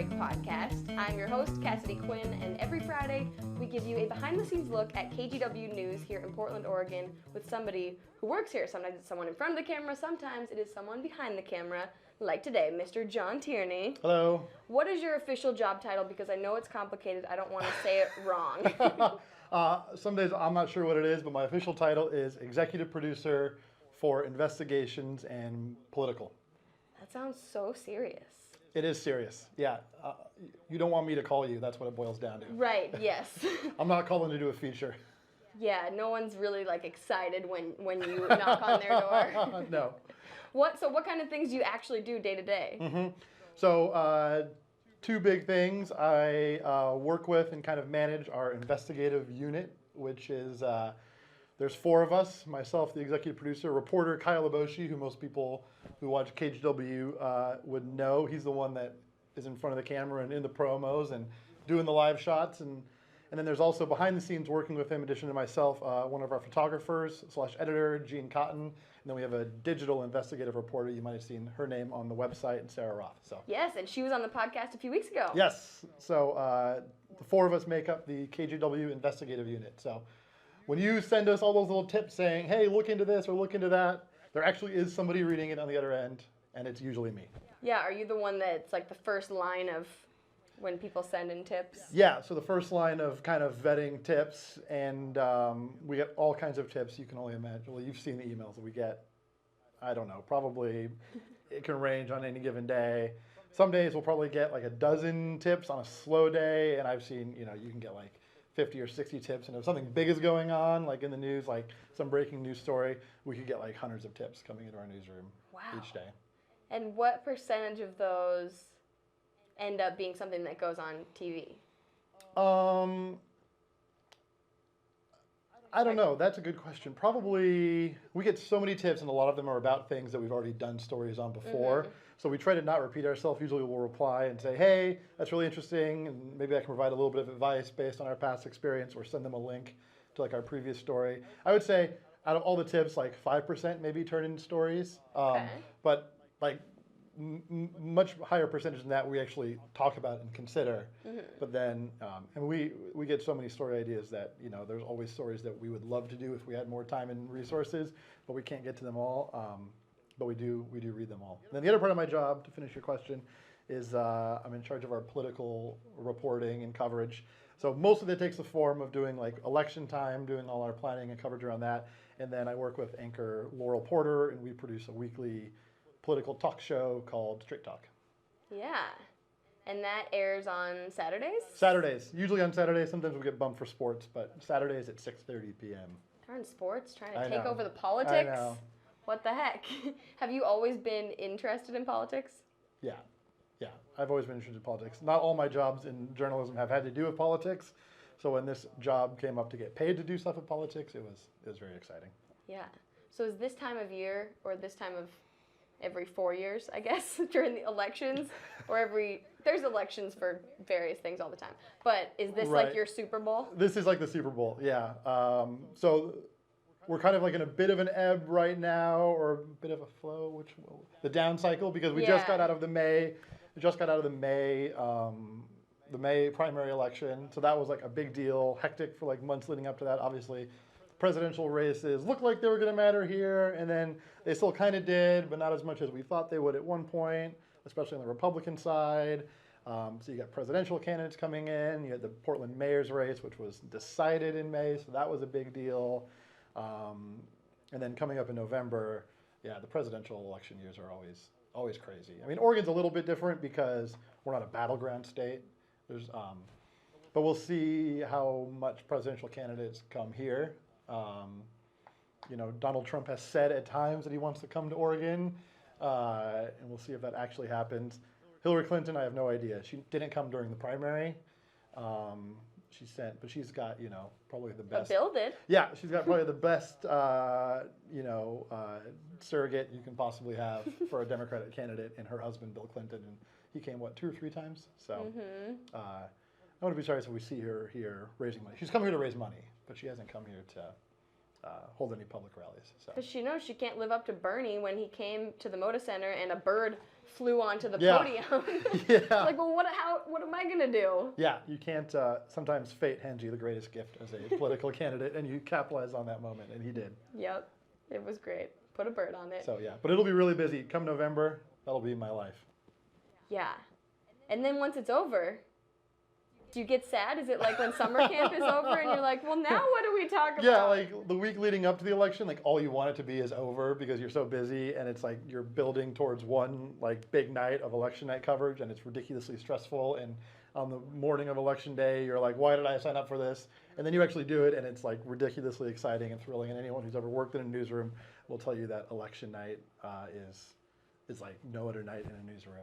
Break podcast. I'm your host, Cassidy Quinn, and every Friday we give you a behind-the-scenes look at KGW news here in Portland, Oregon with somebody who works here. Sometimes it's someone in front of the camera, sometimes it is someone behind the camera, like today, Mr. John Tierney. Hello. What is your official job title? Because I know it's complicated. I don't want to say it wrong. Some days I'm not sure what it is, but my official title is executive producer for investigations and political. That sounds so serious. It is serious, yeah. You don't want me to call you, that's what it boils down to. Right, yes. I'm not calling to do a feature. Yeah, no one's really excited when you knock on their door. No. So what kind of things do you actually do day to day? So two big things. I work with and kind of manage our investigative unit, which is, there's four of us, myself, the executive producer, reporter Kyle Laboshi, who most people who watch KGW would know. He's the one that is in front of the camera and in the promos and doing the live shots. And then there's also behind the scenes working with him, in addition to myself, one of our photographers / editor, Jean Cotton. And then we have a digital investigative reporter. You might have seen her name on the website, and Sarah Roth. So yes, and she was on the podcast a few weeks ago. Yes. So the four of us make up the KGW investigative unit. So when you send us all those little tips saying, hey, look into this or look into that, there actually is somebody reading it on the other end, and it's usually me. Yeah, are you the one that's the first line of when people send in tips? Yeah, so the first line of kind of vetting tips, and we get all kinds of tips you can only imagine. Well, you've seen the emails that we get. I don't know, probably it can range on any given day. Some days we'll probably get a dozen tips on a slow day, and I've seen, you can get 50 or 60 tips, and if something big is going on, in the news, some breaking news story, we could get hundreds of tips coming into our newsroom each day. And what percentage of those end up being something that goes on TV? I don't know. That's a good question. Probably, we get so many tips, and a lot of them are about things that we've already done stories on before. So we try to not repeat ourselves. Usually we'll reply and say, hey, that's really interesting, and maybe I can provide a little bit of advice based on our past experience, or send them a link to our previous story. I would say out of all the tips, 5% maybe turn into stories. But much higher percentage than that we actually talk about and consider. But then, and we get so many story ideas that, there's always stories that we would love to do if we had more time and resources, but we can't get to them all. But we do read them all. And then the other part of my job, to finish your question, is I'm in charge of our political reporting and coverage. So most of it takes the form of doing election time, doing all our planning and coverage around that. And then I work with anchor Laurel Porter, and we produce a weekly political talk show called Straight Talk. Yeah. And that airs on Saturdays? Saturdays. Usually on Saturdays. Sometimes we get bumped for sports, but Saturdays at 6:30 p.m. Darn sports, trying to take over the politics. I know. What the heck? Have you always been interested in politics? Yeah. I've always been interested in politics. Not all my jobs in journalism have had to do with politics. So when this job came up to get paid to do stuff with politics, it was very exciting. Yeah. So is this time of year, or this time of every 4 years, I guess, during the elections, or there's elections for various things all the time. But is this your Super Bowl? This is the Super Bowl, yeah. So we're kind of in a bit of an ebb right now, or a bit of a flow, the down cycle, because we just got out of the May, the May primary election. So that was a big deal, hectic for months leading up to that. Obviously, presidential races looked like they were going to matter here, and then they still kind of did, but not as much as we thought they would at one point, especially on the Republican side. So you got presidential candidates coming in. You had the Portland mayor's race, which was decided in May, so that was a big deal. And then coming up in November, the presidential election years are always crazy. I mean, Oregon's a little bit different because we're not a battleground state. But we'll see how much presidential candidates come here. Donald Trump has said at times that he wants to come to Oregon, and we'll see if that actually happens. Hillary Clinton, I have no idea. She didn't come during the primary. But she's got, probably the best. Bill did. Yeah, she's got probably the best, surrogate you can possibly have for a Democratic candidate, and her husband, Bill Clinton, and he came, 2 or 3 times? So I wouldn't be sorry if we see her here raising money. She's come here to raise money, but she hasn't come here to hold any public rallies. Because she knows she can't live up to Bernie when he came to the Moda Center and a bird flew onto the Yeah. podium. Yeah. Like, well, what am I gonna do? Yeah, you can't. Sometimes fate hands you the greatest gift as a political candidate, and you capitalize on that moment, and he did. Yep, it was great. Put a bird on it. So yeah, but it'll be really busy. Come November, that'll be my life. Yeah, and then once it's over, do you get sad? Is it like when summer camp is over and you're like, well, now what do we talk about? Yeah, like the week leading up to the election, like all you want it to be is over because you're so busy, and it's like you're building towards one like big night of election night coverage, and it's ridiculously stressful. And on the morning of election day, you're like, why did I sign up for this? And then you actually do it, and it's like ridiculously exciting and thrilling. And anyone who's ever worked in a newsroom will tell you that election night is like no other night in a newsroom.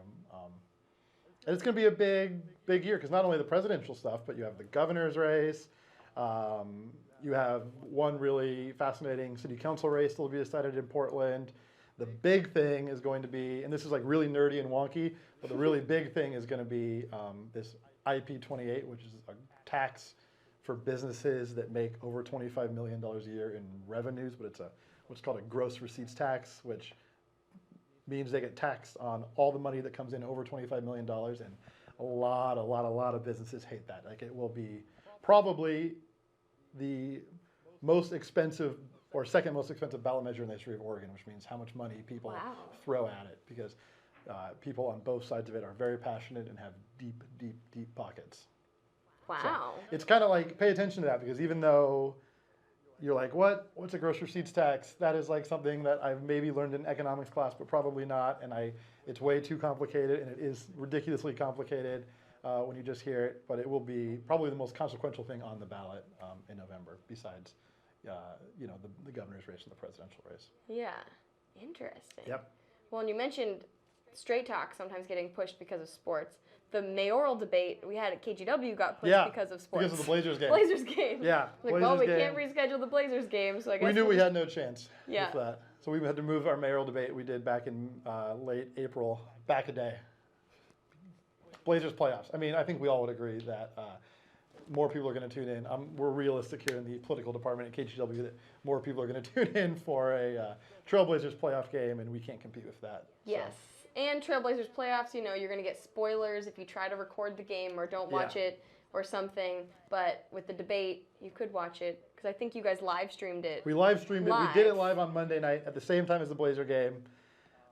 And it's going to be a big year because not only the presidential stuff, but you have the governor's race. You have one really fascinating city council race that will be decided in Portland. The big thing is going to be, and this is like really nerdy and wonky, but the really big thing is going to be this IP28, which is a tax for businesses that make over $25 million a year in revenues, but it's what's called a gross receipts tax, which means they get taxed on all the money that comes in over $25 million, and a lot of businesses hate that. Like it will be probably the most expensive or second most expensive ballot measure in the history of Oregon, which means how much money people throw at it, because people on both sides of it are very passionate and have deep pockets. Wow. So it's kind of like, pay attention to that, because even though you're like, what's a gross receipts tax? That is like something that I've maybe learned in economics class, but probably not. And it's way too complicated, and it is ridiculously complicated when you just hear it. But it will be probably the most consequential thing on the ballot in November, besides the governor's race and the presidential race. Yeah, interesting. Yep. Well, and you mentioned straight talk sometimes getting pushed because of sports. The mayoral debate we had at KGW got pushed because of sports. Because of the Blazers game. Blazers game. Yeah. Like, well, we can't reschedule the Blazers game, so I guess we knew we had no chance with Yeah. that. So we had to move our mayoral debate we did back in late April, back a day. Blazers playoffs. I mean, I think we all would agree that more people are going to tune in. We're realistic here in the political department at KGW that more people are going to tune in for a Trailblazers playoff game, and we can't compete with that. Yes. So. And Trailblazers playoffs, you're going to get spoilers if you try to record the game or don't watch it or something. But with the debate, you could watch it, because I think you guys live streamed it. We live streamed it. We did it live on Monday night at the same time as the Blazer game.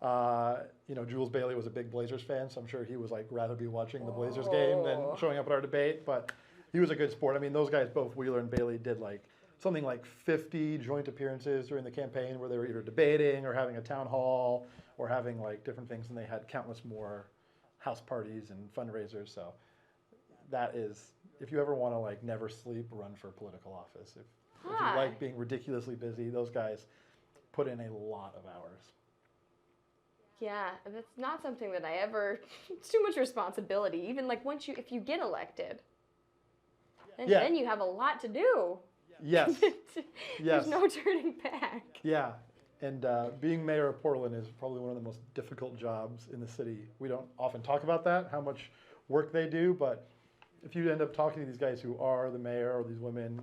Jules Bailey was a big Blazers fan, so I'm sure he was like rather be watching the Blazers game than showing up at our debate. But he was a good sport. I mean, those guys, both Wheeler and Bailey, did like something like 50 joint appearances during the campaign where they were either debating or having a town hall or having like different things, and they had countless more house parties and fundraisers. So that is, if you ever want to like never sleep, run for political office. If you like being ridiculously busy, those guys put in a lot of hours. Yeah, that's not something that I ever, it's too much responsibility. Even like if you get elected, then you have a lot to do. Yes. There's no turning back. Yeah. And being mayor of Portland is probably one of the most difficult jobs in the city. We don't often talk about that, how much work they do, but if you end up talking to these guys who are the mayor or these women,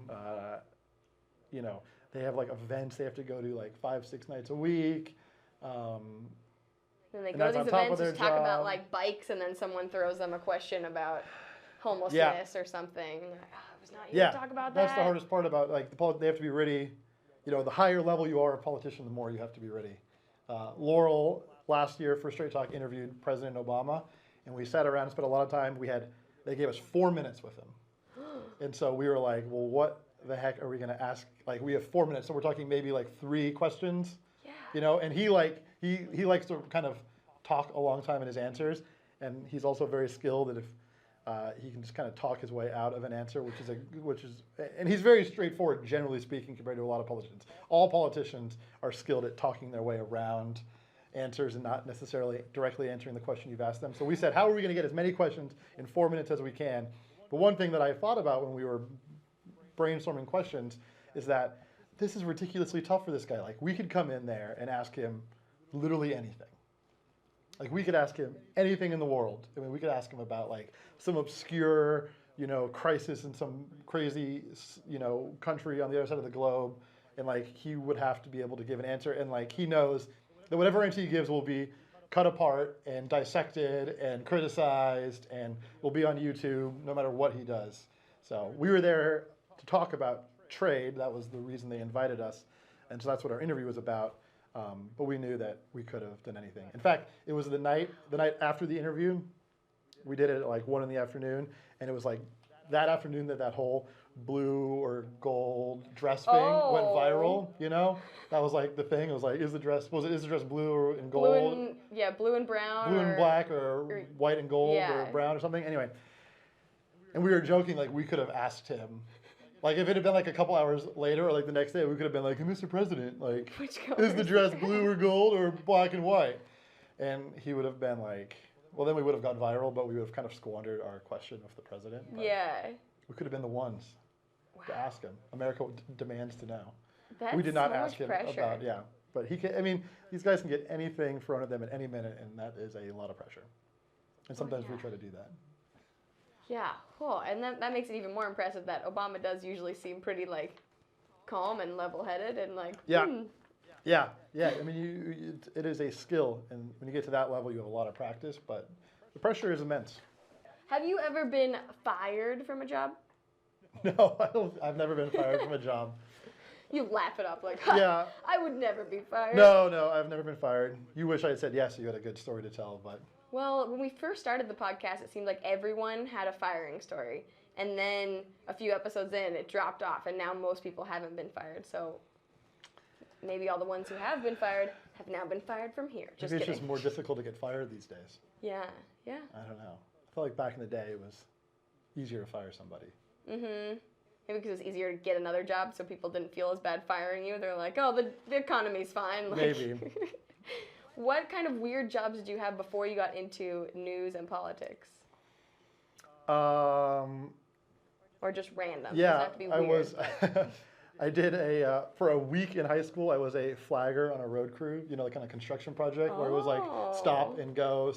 they have like events they have to go to like 5-6 nights a week. And they go to these events to talk about like bikes, and then someone throws them a question about homelessness or something. Like, it was not you to talk about that. That's the hardest part about they have to be ready. The higher level you are a politician, the more you have to be ready. Laurel last year for Straight Talk interviewed President Obama, and we sat around and spent a lot of time. They gave us 4 minutes with him, and so we were like, well, what the heck are we going to ask? Like, we have 4 minutes, so we're talking maybe like 3 questions. Yeah. And he likes to kind of talk a long time in his answers, and he's also very skilled at if he can just kind of talk his way out of an answer, and he's very straightforward, generally speaking, compared to a lot of politicians. All politicians are skilled at talking their way around answers and not necessarily directly answering the question you've asked them. So we said, how are we going to get as many questions in 4 minutes as we can? But one thing that I thought about when we were brainstorming questions is that this is ridiculously tough for this guy. Like, we could come in there and ask him literally anything. Like, we could ask him anything in the world. I mean, we could ask him about like some obscure, crisis in some crazy, country on the other side of the globe, and like he would have to be able to give an answer, and like he knows that whatever answer he gives will be cut apart and dissected and criticized and will be on YouTube no matter what he does. So we were there to talk about trade. That was the reason they invited us. And so that's what our interview was about. But we knew that we could have done anything. In fact, it was the night after the interview. We did it at like 1 in the afternoon. And it was like that afternoon that whole blue or gold dress thing went viral, you know? That was like the thing. It was like, is the dress blue or in gold? Blue and brown. Blue and black or white and gold or brown or something. Anyway. And we were joking, like we could have asked him. Like if it had been like a couple hours later or like the next day, we could have been like, Mr. President, like, is the dress blue or gold or black and white? And he would have been like, well, then we would have gone viral, but we would have kind of squandered our question of the president. Yeah. We could have been the ones to ask him. America demands to know. That's we did not so ask him pressure. about, but he can, I mean, these guys can get anything thrown at them at any minute, and that is a lot of pressure. And sometimes we try to do that. Yeah, cool. And that makes it even more impressive that Obama does usually seem pretty like calm and level-headed and like. Yeah. I mean, it is a skill, and when you get to that level, you have a lot of practice. But the pressure is immense. Have you ever been fired from a job? No, I've never been fired from a job. You laugh it up like, yeah. I would never be fired. No, I've never been fired. You wish I had said yes, so you had a good story to tell, but. Well, when we first started the podcast, it seemed like everyone had a firing story. And then a few episodes in, it dropped off, and now most people haven't been fired. So maybe all the ones who have been fired have now been fired from here. Maybe it's just more difficult to get fired these days. Yeah. I don't know. I felt like back in the day it was easier to fire somebody. Mm-hmm. Maybe because it was easier to get another job, so people didn't feel as bad firing you. They're like, oh, the economy's fine. Like, maybe. What kind of weird jobs did you have before you got into news and politics? Or just random? Yeah, to be weird, I did for a week in high school, I was a flagger on a road crew, you know, the kind of construction project where it was like stop and go.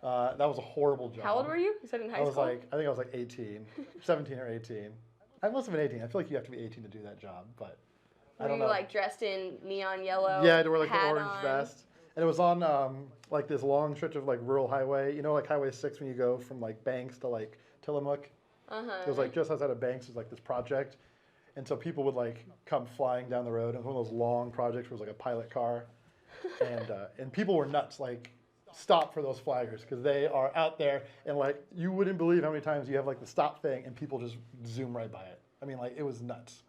That was a horrible job. How old were you? You said in high school? I think I was like 18, 17 or 18. I must have been 18. I feel like you have to be 18 to do that job, but I don't know. Were you like dressed in neon yellow? Yeah, I had to wear like the orange on. vest. And it was on like this long stretch of like rural highway, you know, like Highway 6 when you go from like Banks to like Tillamook. It was like just outside of Banks was like this project. And so people would like come flying down the road. And it was one of those long projects where it was like a pilot car. And people were nuts, like stop for those flaggers because they are out there and like you wouldn't believe how many times you have like the stop thing and people just zoom right by it. I mean, like it was nuts.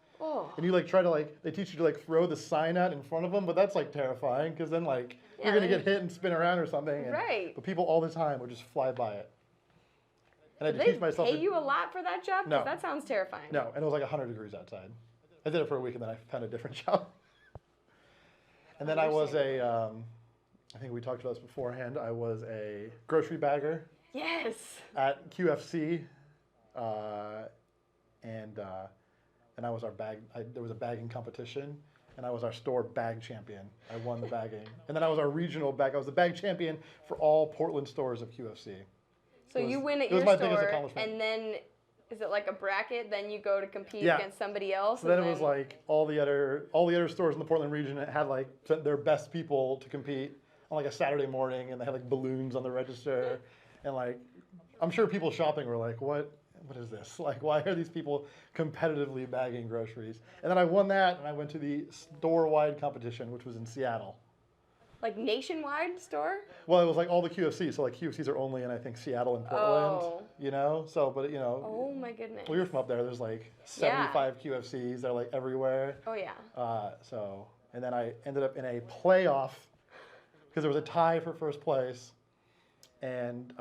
And you like try to like, they teach you to like throw the sign out in front of them, but that's like terrifying because then like you're going to get hit and spin around or something. And, but people all the time would just fly by it. And I had to teach myself. Did they pay you a lot for that job? No. That sounds terrifying. No, and it was like 100 degrees outside. I did it for a week and then I found a different job. And then I was I think we talked about this beforehand, I was a grocery bagger. Yes. At QFC. And I was there was a bagging competition, and I was our store bag champion. I won the bagging. And then I was our regional bag. I was the bag champion for all Portland stores of QFC. So you win at your store, and then is it like a bracket? Then you go to compete against somebody else? So then it was like all the other stores in the Portland region had like their best people to compete on like a Saturday morning, and they had like balloons on the register. And like, I'm sure people shopping were like, what is this? Like, why are these people competitively bagging groceries? And then I won that, and I went to the store-wide competition, which was in Seattle. Like nationwide store? Well, it was like all the QFCs. So like QFCs are only in, I think, Seattle and Portland, you know? So, but you know. Oh my goodness. Well, you're from up there. There's like 75 QFCs. They're like everywhere. Oh yeah. And then I ended up in a playoff because there was a tie for first place. And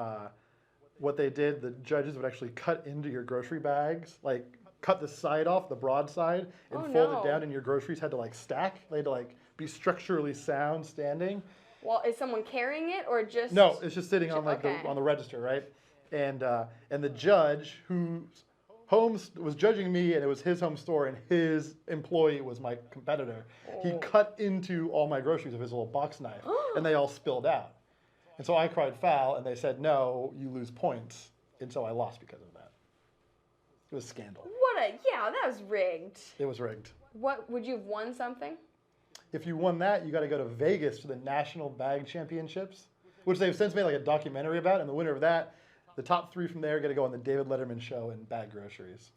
what they did, the judges would actually cut into your grocery bags, like cut the side off, the broad side, and fold it down, and your groceries had to like stack. They had to like be structurally sound standing. Well, is someone carrying it or just? No, it's just sitting on like on the register, right? And the judge whose home was judging me, and it was his home store, and his employee was my competitor. He cut into all my groceries with his little box knife, and they all spilled out. And so I cried foul, and they said, no, you lose points. And so I lost because of that. It was a scandal. That was rigged. It was rigged. What, would you have won something? if you won that, you got to go to Vegas to the National Bag Championships, which they've since made like a documentary about. And the winner of that, the top 3 from there, got to go on the David Letterman show and bag groceries.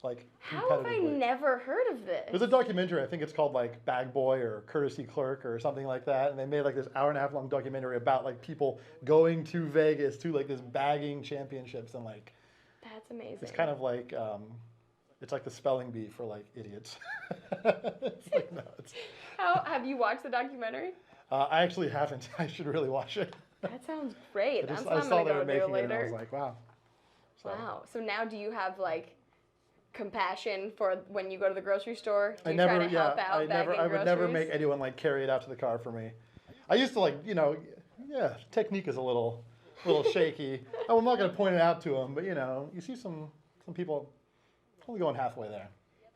Like, how have I never heard of this? There's a documentary, I think it's called like Bag Boy or Courtesy Clerk or something like that, and they made like this 1.5 hour long documentary about like people going to Vegas to like this bagging championships, and like that's amazing. It's kind of like it's like the spelling bee for like idiots. It's like, no, how have you watched the documentary? I actually haven't. I should really watch it. That sounds great. I I'm saw gonna they were go there making later. it, and I was like, wow. Wow. So now, do you have like compassion for when you go to the grocery store? I would never make anyone like carry it out to the car for me. I used to like, technique is a little shaky. I'm not going to point it out to them, but you see some people only going halfway there.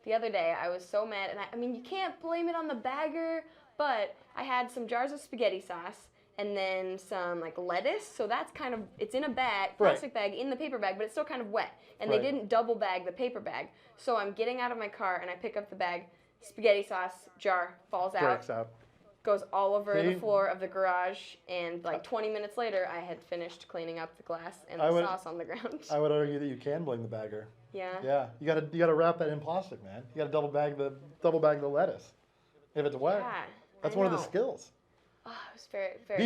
The other day, I was so mad, and I mean, you can't blame it on the bagger, but I had some jars of spaghetti sauce and then some like lettuce, so that's kind of, it's in a bag, plastic bag, in the paper bag, but it's still kind of wet. And they didn't double bag the paper bag. So I'm getting out of my car and I pick up the bag, spaghetti sauce jar falls out. Breaks out. Goes all over the floor of the garage, and like 20 minutes later, I had finished cleaning up the glass and the sauce on the ground. I would argue that you can blame the bagger. Yeah. Yeah, you gotta wrap that in plastic, man. You gotta double bag the lettuce. If it's wet, that's one of the skills. Oh, it was very, very.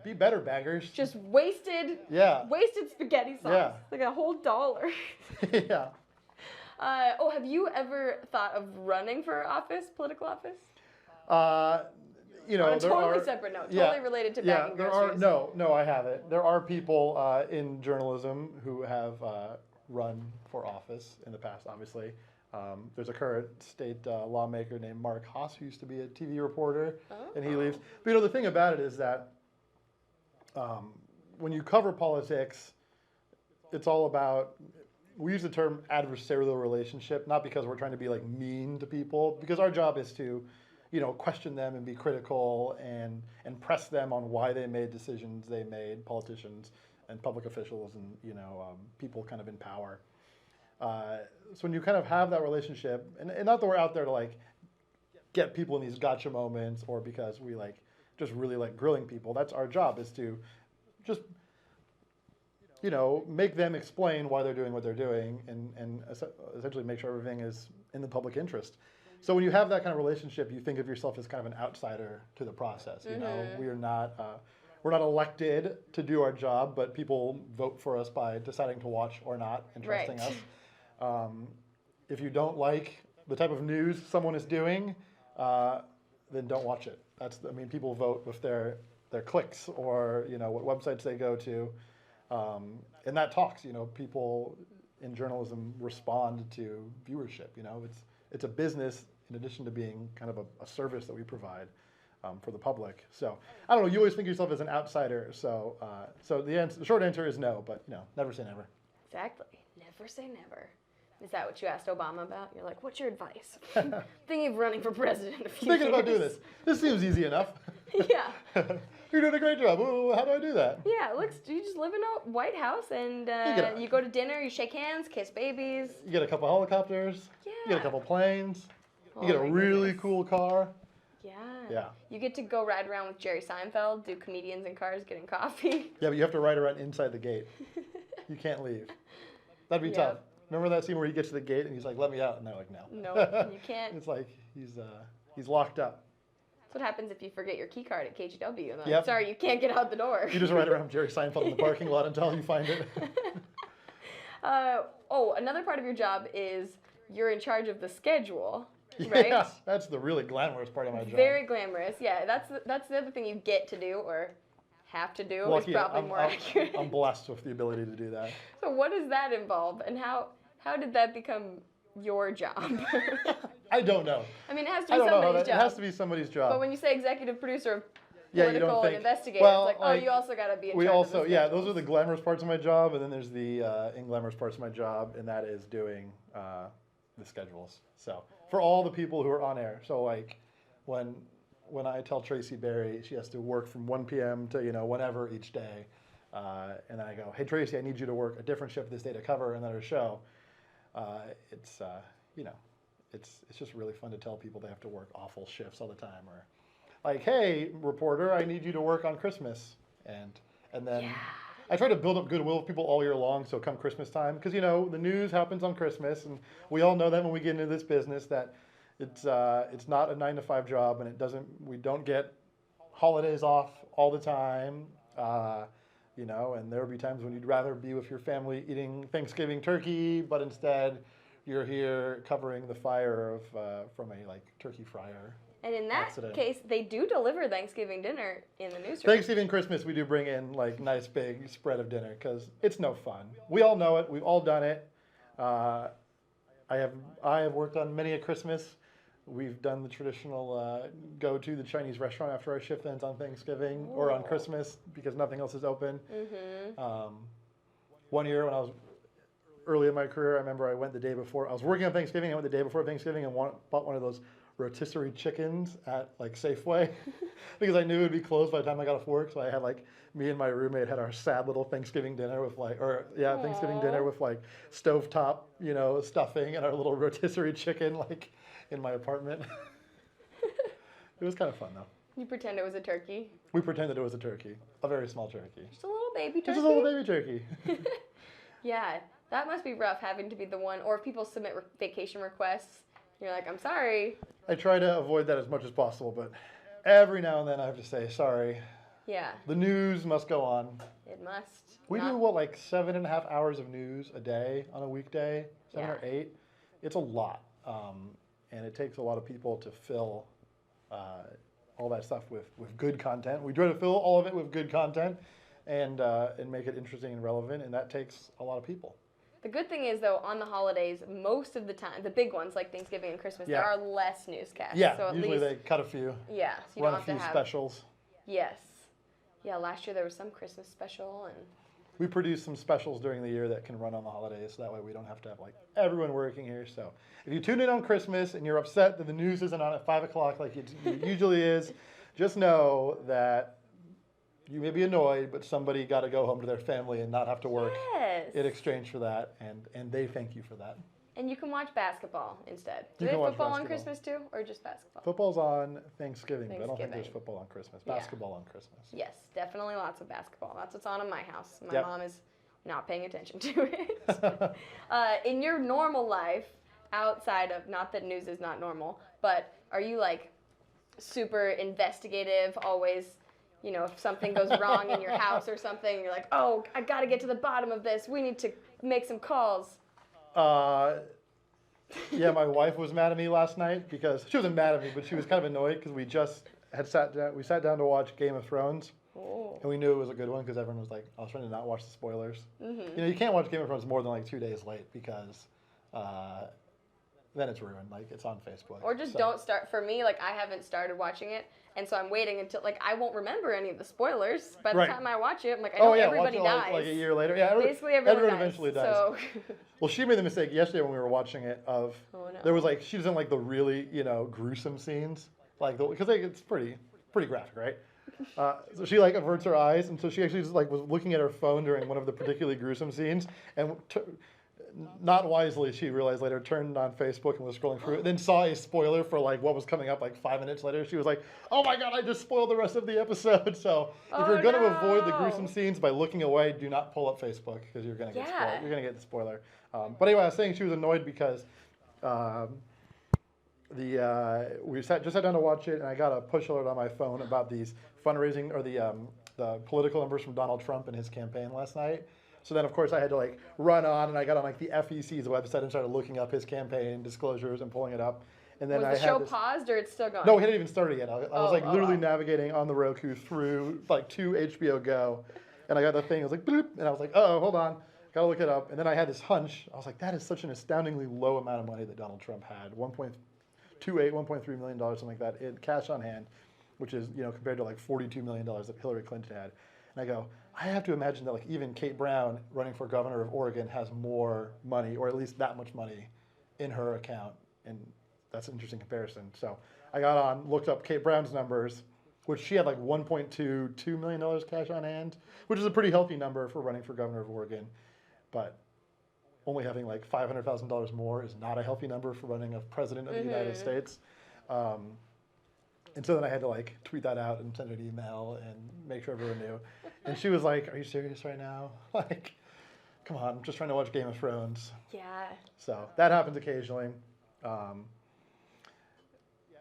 Be better, baggers. Just wasted spaghetti sauce. Yeah. Like a whole $1. Yeah. Have you ever thought of running for office, political office? On a totally separate note, totally related to bagging groceries. No, I haven't. There are people in journalism who have run for office in the past, obviously. There's a current state lawmaker named Mark Haas who used to be a TV reporter, and he leaves. But the thing about it is that when you cover politics, it's all about, we use the term adversarial relationship, not because we're trying to be like mean to people, because our job is to question them and be critical and press them on why they made decisions they made, politicians and public officials and people kind of in power. So when you kind of have that relationship, and not that we're out there to like get people in these gotcha moments or because we like just really like grilling people. That's our job, is to just make them explain why they're doing what they're doing and essentially make sure everything is in the public interest. So when you have that kind of relationship, you think of yourself as kind of an outsider to the process. We're not elected to do our job, but people vote for us by deciding to watch or not and trusting us. If you don't like the type of news someone is doing, then don't watch it. People vote with their clicks or what websites they go to, and that talks. People in journalism respond to viewership. It's a business in addition to being kind of a service that we provide for the public. So I don't know. You always think of yourself as an outsider. So the short answer is no. But never say never. Exactly. Never say never. Is that what you asked Obama about? You're like, what's your advice? Thinking of running for president in a few years. Thinking about doing this. This seems easy enough. Yeah. You're doing a great job. Ooh, how do I do that? Yeah, you just live in a White House and you go to dinner, you shake hands, kiss babies. You get a couple helicopters. Yeah. You get a couple planes. You get a really cool car. Yeah. Yeah. You get to go ride around with Jerry Seinfeld, do comedians in cars getting coffee. Yeah, but you have to ride around inside the gate. You can't leave. That'd be tough. Remember that scene where he gets to the gate and he's like, "Let me out," and they're like, "No." No, you can't. It's like he's locked up. That's what happens if you forget your key card at KGW. And like, sorry, you can't get out the door. You just ride around Jerry Seinfeld in the parking lot until you find it. Another part of your job is you're in charge of the schedule, right? Yeah, that's the really glamorous part of my job. Very glamorous. Yeah, that's the other thing you get to do or have to do. Lucky, is probably more accurate. I'm blessed with the ability to do that. So what does that involve, and how did that become your job? I don't know. I mean, it has to be somebody's job. It has to be somebody's job. But when you say executive producer of political and investigative, it's like, you also got to be in charge of the schedules. Those are the glamorous parts of my job, and then there's the inglamorous parts of my job, and that is doing the schedules. So for all the people who are on air. So like when I tell Tracy Berry she has to work from 1 p.m. to whenever each day, and then I go, "Hey Tracy, I need you to work a different shift this day to cover another show." It's it's just really fun to tell people they have to work awful shifts all the time, or like, hey, reporter, I need you to work on Christmas, and then I try to build up goodwill with people all year long. So come Christmas time, because the news happens on Christmas, and we all know that when we get into this business that it's not a 9 to 5 job, and we don't get holidays off all the time. And there will be times when you'd rather be with your family eating Thanksgiving turkey, but instead you're here covering the fire from a turkey fryer. And in that case, they do deliver Thanksgiving dinner in the newsroom. Thanksgiving, Christmas, we do bring in nice big spread of dinner because it's no fun. We all know it. We've all done it. I have worked on many a Christmas. We've done the traditional go to the Chinese restaurant after our shift ends on Thanksgiving or on Christmas because nothing else is open. Mm-hmm. One year when I was early in my career, I remember I went the day before. I was working on Thanksgiving. I went the day before Thanksgiving and bought one of those rotisserie chickens at Safeway because I knew it would be closed by the time I got off work. So I had me and my roommate had our sad little Thanksgiving dinner with Thanksgiving dinner with stovetop stuffing and our little rotisserie chicken in my apartment. It was kind of fun though. You pretend it was a turkey? We pretended it was a turkey, a very small turkey. Just a little baby turkey? Just a little baby turkey. Yeah, that must be rough having to be the one, or if people submit vacation requests, you're like, I'm sorry. I try to avoid that as much as possible, but every now and then I have to say, sorry. Yeah. The news must go on. It must. We do 7.5 hours of news a day on a weekday, 7 or 8. It's a lot. And it takes a lot of people to fill all that stuff with good content. We try to fill all of it with good content and make it interesting and relevant, and that takes a lot of people. The good thing is, though, on the holidays, most of the time, the big ones like Thanksgiving and Christmas, there are less newscasts. Yeah, so usually they cut a few. Yeah, so you run don't have a few to have specials. Yes. Yeah, last year there was some Christmas special and. We produce some specials during the year that can run on the holidays, so that way we don't have to have everyone working here. So if you tune in on Christmas and you're upset that the news isn't on at 5 o'clock like it usually is, just know that you may be annoyed, but somebody got to go home to their family and not have to work in exchange for that, and they thank you for that. And you can watch basketball instead. Do they have football on Christmas too, or just basketball? Football's on Thanksgiving, but I don't think there's football on Christmas. Basketball on Christmas. Yes, definitely lots of basketball. That's what's on in my house. My mom is not paying attention to it. In your normal life, outside of, not that news is not normal, but are you super investigative, always, if something goes wrong in your house or something, you're like, oh, I got to get to the bottom of this. We need to make some calls. Yeah, my wife was mad at me last night because she wasn't mad at me, but she was kind of annoyed because we just had sat down to watch Game of Thrones, and we knew it was a good one because everyone was I was trying to not watch the spoilers. Mm-hmm. You can't watch Game of Thrones more than 2 days late because then it's ruined. It's on Facebook. Or just don't start. For me, I haven't started watching it, and so I'm waiting until I won't remember any of the spoilers. By the time I watch it, I'm I know everybody dies. A year later. Yeah, basically everyone dies, eventually dies. So. Well, she made the mistake yesterday when we were watching it of there was she doesn't like the really gruesome scenes because it's pretty graphic, right? So she averts her eyes, and so she actually just was looking at her phone during one of the particularly gruesome scenes, and not wisely, she realized later, turned on Facebook and was scrolling through it, then saw a spoiler for what was coming up 5 minutes later. She was like, oh my God, I just spoiled the rest of the episode. So if you're going to avoid the gruesome scenes by looking away, do not pull up Facebook because you're going to get spoiled. You're going to get the spoiler. But anyway, I was saying she was annoyed because we just sat down to watch it, and I got a push alert on my phone about these fundraising or the political numbers from Donald Trump and his campaign last night. So then, of course, I had to run on, and I got on the FEC's website and started looking up his campaign disclosures and pulling it up. And then was the show paused or it's still going? No, it hadn't even started yet. I was literally navigating on the Roku through to HBO Go, and I got the thing. I was bloop, and I was oh, hold on, gotta look it up. And then I had this hunch. I was that is such an astoundingly low amount of money that Donald Trump had, $1.3 million, something like that, in cash on hand, which is compared to $42 million that Hillary Clinton had. And I go, I have to imagine that even Kate Brown running for governor of Oregon has more money, or at least that much money, in her account, and that's an interesting comparison. So I got on, looked up Kate Brown's numbers, which she had $1.2 million cash on hand, which is a pretty healthy number for running for governor of Oregon. But only having like $500,000 more is not a healthy number for running a president of the United States. And so then I had to like tweet that out and send an email and make sure everyone knew. And she was like, "Are you serious right now? Like, come on, I'm just trying to watch Game of Thrones." Yeah. So that happens occasionally.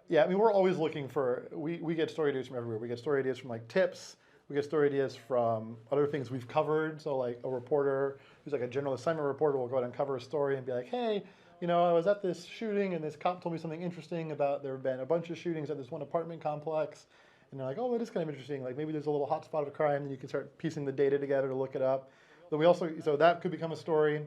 Yeah, I mean, we're always looking for, we get story ideas from everywhere. We get story ideas from like tips. We get story ideas from other things we've covered. So like a reporter who's like a general assignment reporter will go out and cover a story and be like, "Hey, you know, I was at this shooting and this cop told me something interesting about there have been a bunch of shootings at this one apartment complex." And they're like, "Oh, that is kind of interesting. Like maybe there's a little hot spot of crime," and you can start piecing the data together to look it up. But we also, so that could become a story.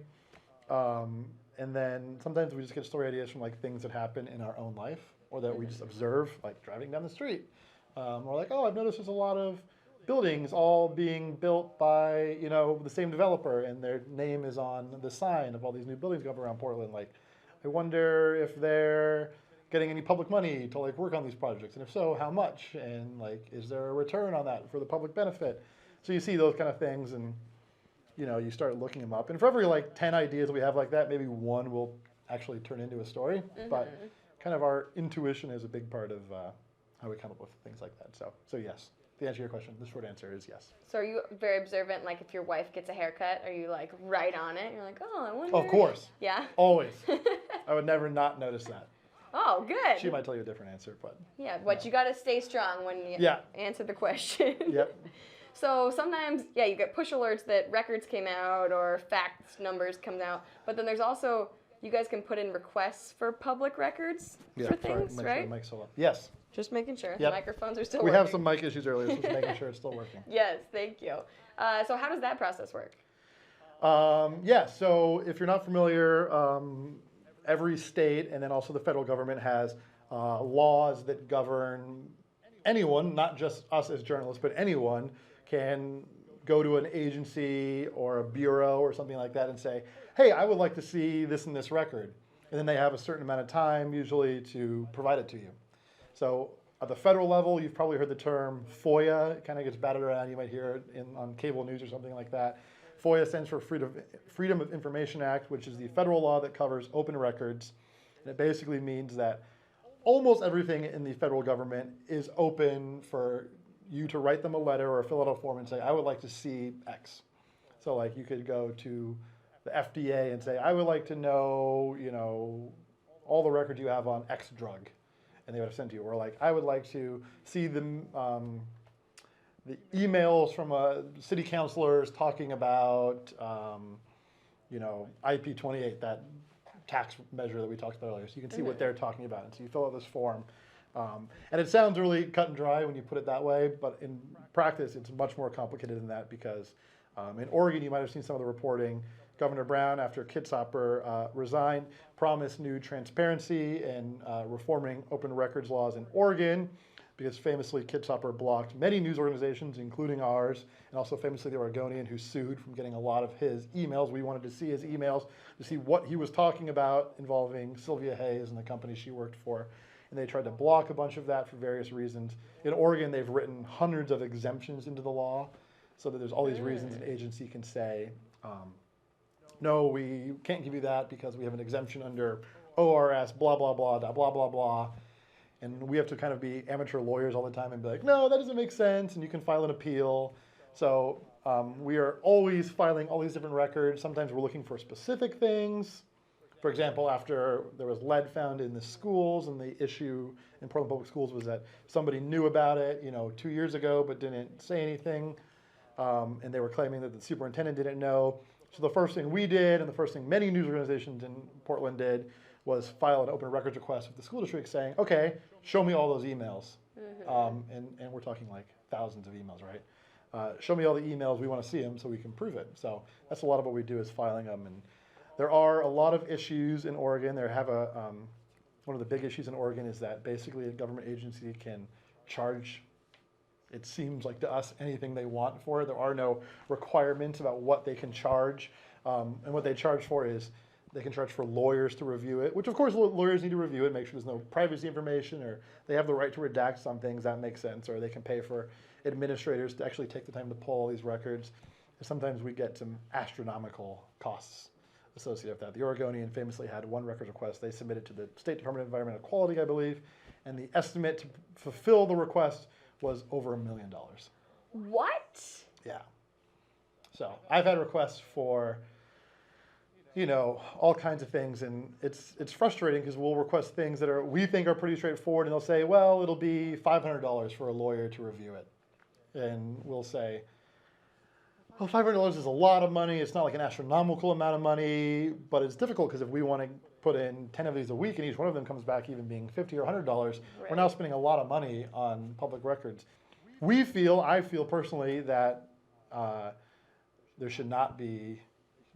And then sometimes we just get story ideas from like things that happen in our own life or that we just observe, like driving down the street. Or like, "Oh, I've noticed there's a lot of buildings all being built by, you know, the same developer, and their name is on the sign of all these new buildings going up around Portland. Like, I wonder if they're getting any public money to like work on these projects, and if so, how much? And like, is there a return on that for the public benefit?" So you see those kind of things, and you know, you start looking them up. And for every like 10 ideas we have like that, maybe one will actually turn into a story. But kind of our intuition is a big part of how we come up with things like that. So yes. To answer your question, the short answer is yes. So are you very observant? Like if your wife gets a haircut, are you like right on it? You're like, "Oh, I wonder." Of course. Yeah. Always. I would never not notice that. Oh, good. She might tell you a different answer, but. Yeah, but you got to stay strong when you answer the question. Yep. So sometimes, yeah, you get push alerts that records came out or facts numbers come out. But then there's also, you guys can put in requests for public records for things, sorry, right? Sure the mic's still up. Yes. Just making sure. Yep. The microphones are still We working. have some mic issues earlier, so just making sure it's still working. Yes, thank you. So how does that process work? Yeah, so if you're not familiar, every state and then also the federal government has laws that govern anyone, not just us as journalists, but anyone can go to an agency or a bureau or something like that and say, "Hey, I would like to see this in this record." And then they have a certain amount of time usually to provide it to you. So at the federal level, you've probably heard the term FOIA. It kind of gets batted around. You might hear it on cable news or something like that. FOIA stands for Freedom of Information Act, which is the federal law that covers open records. And it basically means that almost everything in the federal government is open for you to write them a letter or fill out a form and say, "I would like to see X." So like you could go to the FDA and say, "I would like to know, you know, all the records you have on X drug." And they would have sent to you. Or like, "I would like to see the emails from city councilors talking about, you know, IP28, that tax measure that we talked about earlier." So you can see what they're talking about. And so you fill out this form. And it sounds really cut and dry when you put it that way, but in practice, it's much more complicated than that because in Oregon, you might have seen some of the reporting. Governor Brown, after Kitzhaber resigned, promised new transparency and reforming open records laws in Oregon, because famously Kitzhaber blocked many news organizations, including ours, and also famously the Oregonian, who sued from getting a lot of his emails. We wanted to see his emails to see what he was talking about involving Sylvia Hayes and the company she worked for. And they tried to block a bunch of that for various reasons. In Oregon, they've written hundreds of exemptions into the law so that there's all these reasons an agency can say, "No, we can't give you that because we have an exemption under ORS, blah, blah, blah, blah, blah, blah." And we have to kind of be amateur lawyers all the time and be like, "No, that doesn't make sense," and you can file an appeal. So we are always filing all these different records. Sometimes we're looking for specific things. For example, after there was lead found in the schools, and the issue in Portland Public Schools was that somebody knew about it, you know, 2 years ago, but didn't say anything, and they were claiming that the superintendent didn't know. So the first thing we did, and the first thing many news organizations in Portland did, was file an open records request with the school district saying, "Okay, show me all those emails." And we're talking like thousands of emails, right? Show me all the emails, we want to see them so we can prove it. So that's a lot of what we do, is filing them. And there are a lot of issues in Oregon. There have one of the big issues in Oregon is that basically a government agency can charge, it seems like to us, anything they want for it. There are no requirements about what they can charge. And what they charge for is they can charge for lawyers to review it, which of course lawyers need to review it, make sure there's no privacy information, or they have the right to redact some things, that makes sense. Or they can pay for administrators to actually take the time to pull all these records. And sometimes we get some astronomical costs. associated with that. The Oregonian famously had one records request they submitted to the State Department of Environmental Quality, I believe, and the estimate to fulfill the request was over $1 million. What? Yeah. So I've had requests for, all kinds of things, and it's frustrating because we'll request things that we think are pretty straightforward, and they'll say, well, it'll be $500 for a lawyer to review it. And we'll say, well, $500 is a lot of money. It's not like an astronomical amount of money, but it's difficult because if we want to put in 10 of these a week and each one of them comes back even being $50 or $100, we're now spending a lot of money on public records. I feel personally that they should not be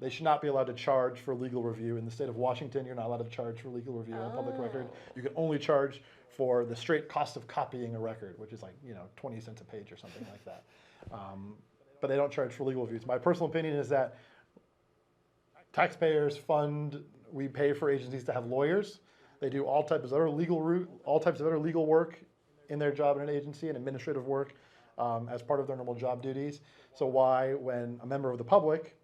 allowed to charge for legal review. In the state of Washington, you're not allowed to charge for legal review on a public record. You can only charge for the straight cost of copying a record, which is like 20 cents a page or something like that. But they don't charge for legal reviews. My personal opinion is that taxpayers we pay for agencies to have lawyers. They do all types of other legal work in their job in an agency and administrative work as part of their normal job duties. So why, when a member of the public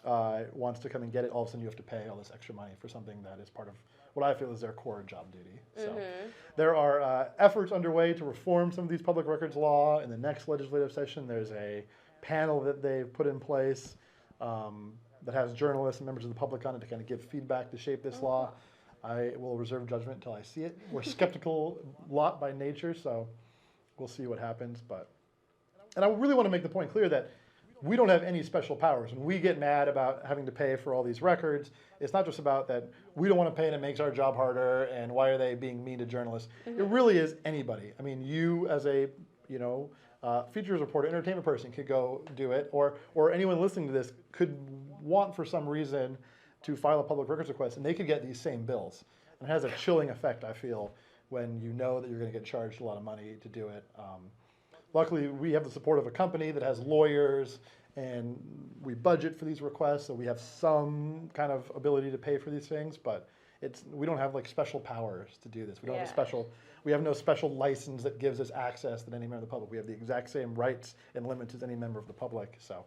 wants to come and get it, all of a sudden you have to pay all this extra money for something that is part of what I feel is their core job duty. So there are efforts underway to reform some of these public records law. In the next legislative session, there's a panel that they've put in place that has journalists and members of the public on it to kind of give feedback to shape this law. I will reserve judgment until I see it. We're skeptical lot by nature, so we'll see what happens. And I really want to make the point clear that we don't have any special powers. When we get mad about having to pay for all these records, it's not just about that we don't want to pay and it makes our job harder and why are they being mean to journalists. It really is anybody. I mean, you as a, features reporter, entertainment person could go do it, or anyone listening to this could want for some reason to file a public records request and they could get these same bills. And it has a chilling effect, I feel, when you know that you're going to get charged a lot of money to do it. Luckily, we have the support of a company that has lawyers, and we budget for these requests, so we have some kind of ability to pay for these things. But we don't have like special powers to do this. We don't have no special license that gives us access that any member of the public. We have the exact same rights and limits as any member of the public. So,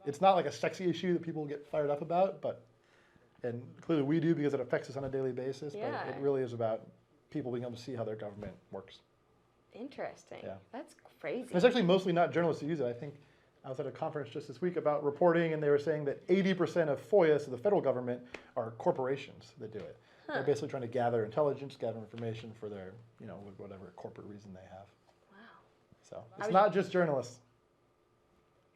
it's not like a sexy issue that people get fired up about, and clearly we do because it affects us on a daily basis. But it really is about people being able to see how their government works. Interesting. Yeah. That's crazy. And it's actually mostly not journalists who use it. I think I was at a conference just this week about reporting, and they were saying that 80% of FOIA, so the federal government, are corporations that do it. They're basically trying to gather intelligence, gather information for their, whatever corporate reason they have. Wow. So it's not just journalists.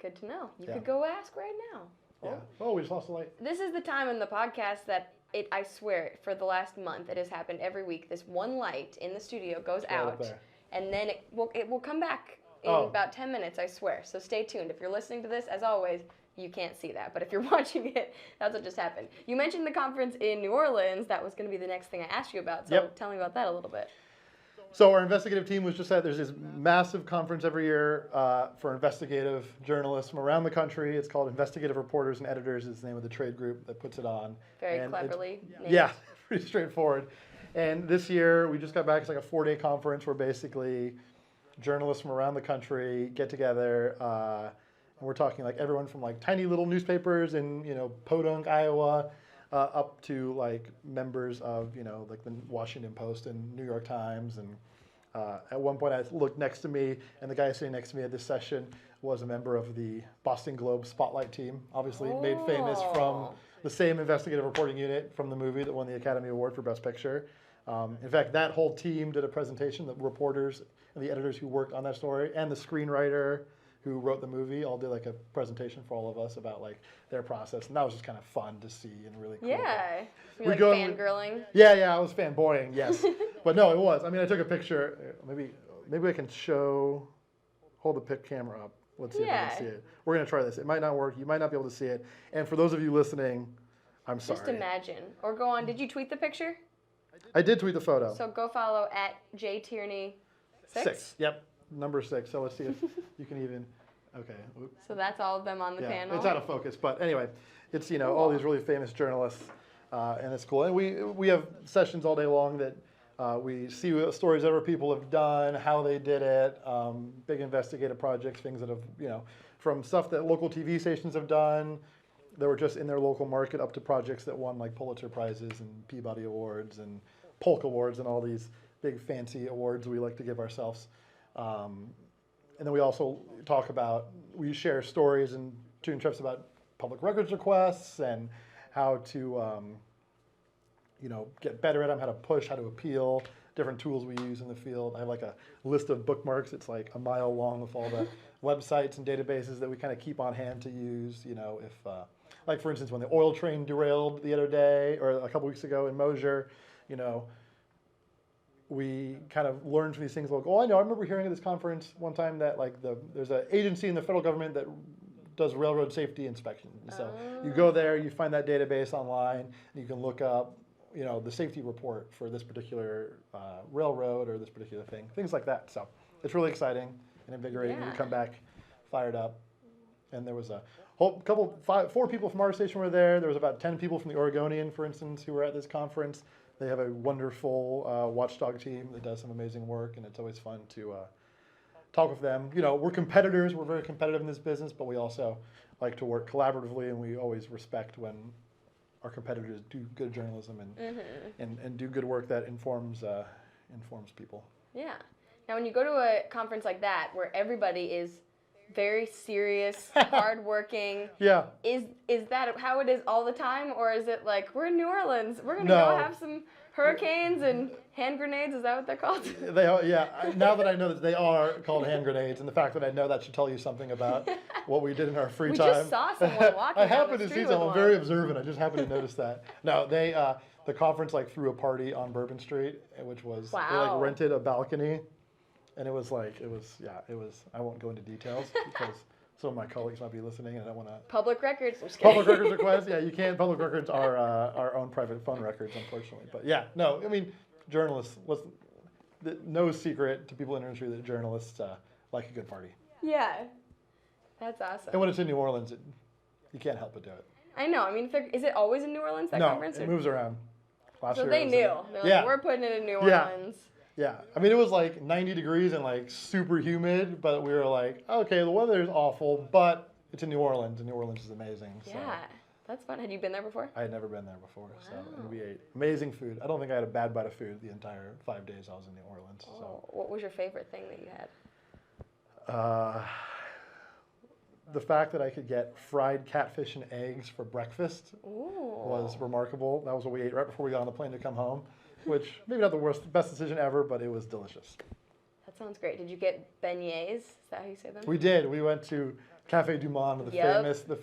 Good to know. You could go ask right now. Yeah. Oh, we just lost the light. This is the time in the podcast that I swear, for the last month, it has happened every week. This one light in the studio goes out, and then it will come back in about 10 minutes, I swear. So stay tuned. If you're listening to this, as always, you can't see that. But if you're watching it, that's what just happened. You mentioned the conference in New Orleans. That was going to be the next thing I asked you about. So tell me about that a little bit. So our investigative team was just at, there's this massive conference every year for investigative journalists from around the country. It's called Investigative Reporters and Editors is the name of the trade group that puts it on. Very cleverly named. Yeah, pretty straightforward. And this year, we just got back. It's like a 4-day conference where basically journalists from around the country get together. And we're talking like everyone from like tiny little newspapers in, Podunk, Iowa, up to like members of, like the Washington Post and New York Times. And at one point I looked next to me, and the guy sitting next to me at this session was a member of the Boston Globe Spotlight team, obviously made famous from the same investigative reporting unit from the movie that won the Academy Award for Best Picture. In fact, that whole team did a presentation. The reporters and the editors who worked on that story and the screenwriter who wrote the movie all did like a presentation for all of us about like their process, and that was just kind of fun to see and really cool. Yeah, you like fangirling. Yeah, I was fanboying. Yes, but no, it was. I mean, I took a picture. Maybe I can show. Hold the camera up. Let's see if I can see it. We're gonna try this. It might not work. You might not be able to see it. And for those of you listening, I'm sorry. Just imagine, or go on. Did you tweet the picture? I did tweet the photo. So go follow at J Tierney 6. Yep, number 6. So let's see if you can even. Okay. Oops. So that's all of them on the panel. It's out of focus, but anyway, it's cool. All these really famous journalists, and it's cool. And we have sessions all day long that we see what stories other people have done, how they did it, big investigative projects, things that have from stuff that local TV stations have done, that were just in their local market up to projects that won like Pulitzer Prizes and Peabody Awards and Polk Awards and all these big fancy awards we like to give ourselves. And then we also we share stories and student trips about public records requests and how to, get better at them, how to push, how to appeal, different tools we use in the field. I have like a list of bookmarks. It's like a mile long with all the websites and databases that we kind of keep on hand to use. If, like for instance, when the oil train derailed the other day or a couple weeks ago in Mosier, we kind of learned from these things like, I remember hearing at this conference one time that like there's an agency in the federal government that does railroad safety inspections. So you go there, you find that database online, and you can look up, the safety report for this particular railroad or this particular thing, things like that. So it's really exciting and invigorating. Yeah. We come back fired up. And there was a four people from our station were there. There was about 10 people from the Oregonian, for instance, who were at this conference. They have a wonderful watchdog team that does some amazing work, and it's always fun to talk with them. We're competitors. We're very competitive in this business, but we also like to work collaboratively, and we always respect when our competitors do good journalism and do good work that informs people. Yeah. Now, when you go to a conference like that, where everybody is very serious, hardworking. Yeah. Is that how it is all the time, or is it like we're in New Orleans, we're gonna go have some hurricanes and hand grenades? Is that what they're called? They are. Yeah. Now that I know that they are called hand grenades, and the fact that I know that should tell you something about what we did in our free time. We just saw someone walking. I happen to down the see street someone with very one. observant. I just happened to notice that. No, the conference threw a party on Bourbon Street, which was they rented a balcony. And it was. I won't go into details because some of my colleagues might be listening, and I don't want to. Public records. I'm just kidding. Public records requests. Yeah, you can't. Public records are our own private phone records, unfortunately. But yeah, no. I mean, journalists. No secret to people in the industry that journalists like a good party. Yeah, that's awesome. And when it's in New Orleans, you can't help but do it. I know. I mean, is it always in New Orleans, that conference? No, it moves around. Last year they knew. They're like, we're putting it in New Orleans. Yeah, I mean, it was 90 degrees and super humid, but we were like, okay, the weather is awful, but it's in New Orleans, and New Orleans is amazing. So. Yeah, that's fun. Had you been there before? I had never been there before, and we ate amazing food. I don't think I had a bad bite of food the entire 5 days I was in New Orleans. Oh, so. What was your favorite thing that you had? The fact that I could get fried catfish and eggs for breakfast was remarkable. That was what we ate right before we got on the plane to come home. Which maybe not the best decision ever, but it was delicious. That sounds great. Did you get beignets? Is that how you say them? We did. We went to Café du Monde, the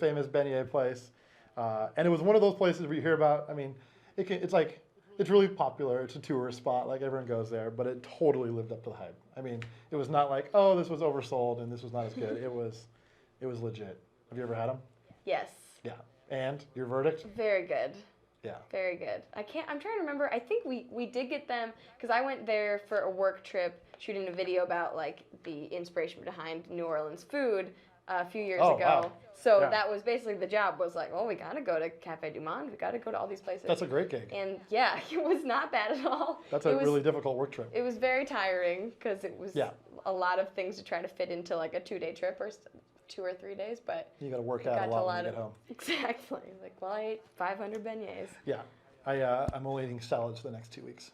famous beignet place, and it was one of those places where you hear about. I mean, it's really popular. It's a tourist spot. Everyone goes there, but it totally lived up to the hype. I mean, it was not like, oh, this was oversold and this was not as good. It was legit. Have you ever had them? Yes. Yeah. And your verdict? Very good. Yeah. Very good. I'm trying to remember. I think we did get them because I went there for a work trip shooting a video about the inspiration behind New Orleans food a few years ago. Wow. So that was basically the job was we got to go to Café du Monde. We got to go to all these places. That's a great gig. And yeah, it was not bad at all. That's a really difficult work trip. It was very tiring because it was a lot of things to try to fit into a 2-day trip or 2 or 3 days, but you got to work out a lot when you get home. Exactly. I ate 500 beignets. Yeah, I'm only eating salads for the next 2 weeks.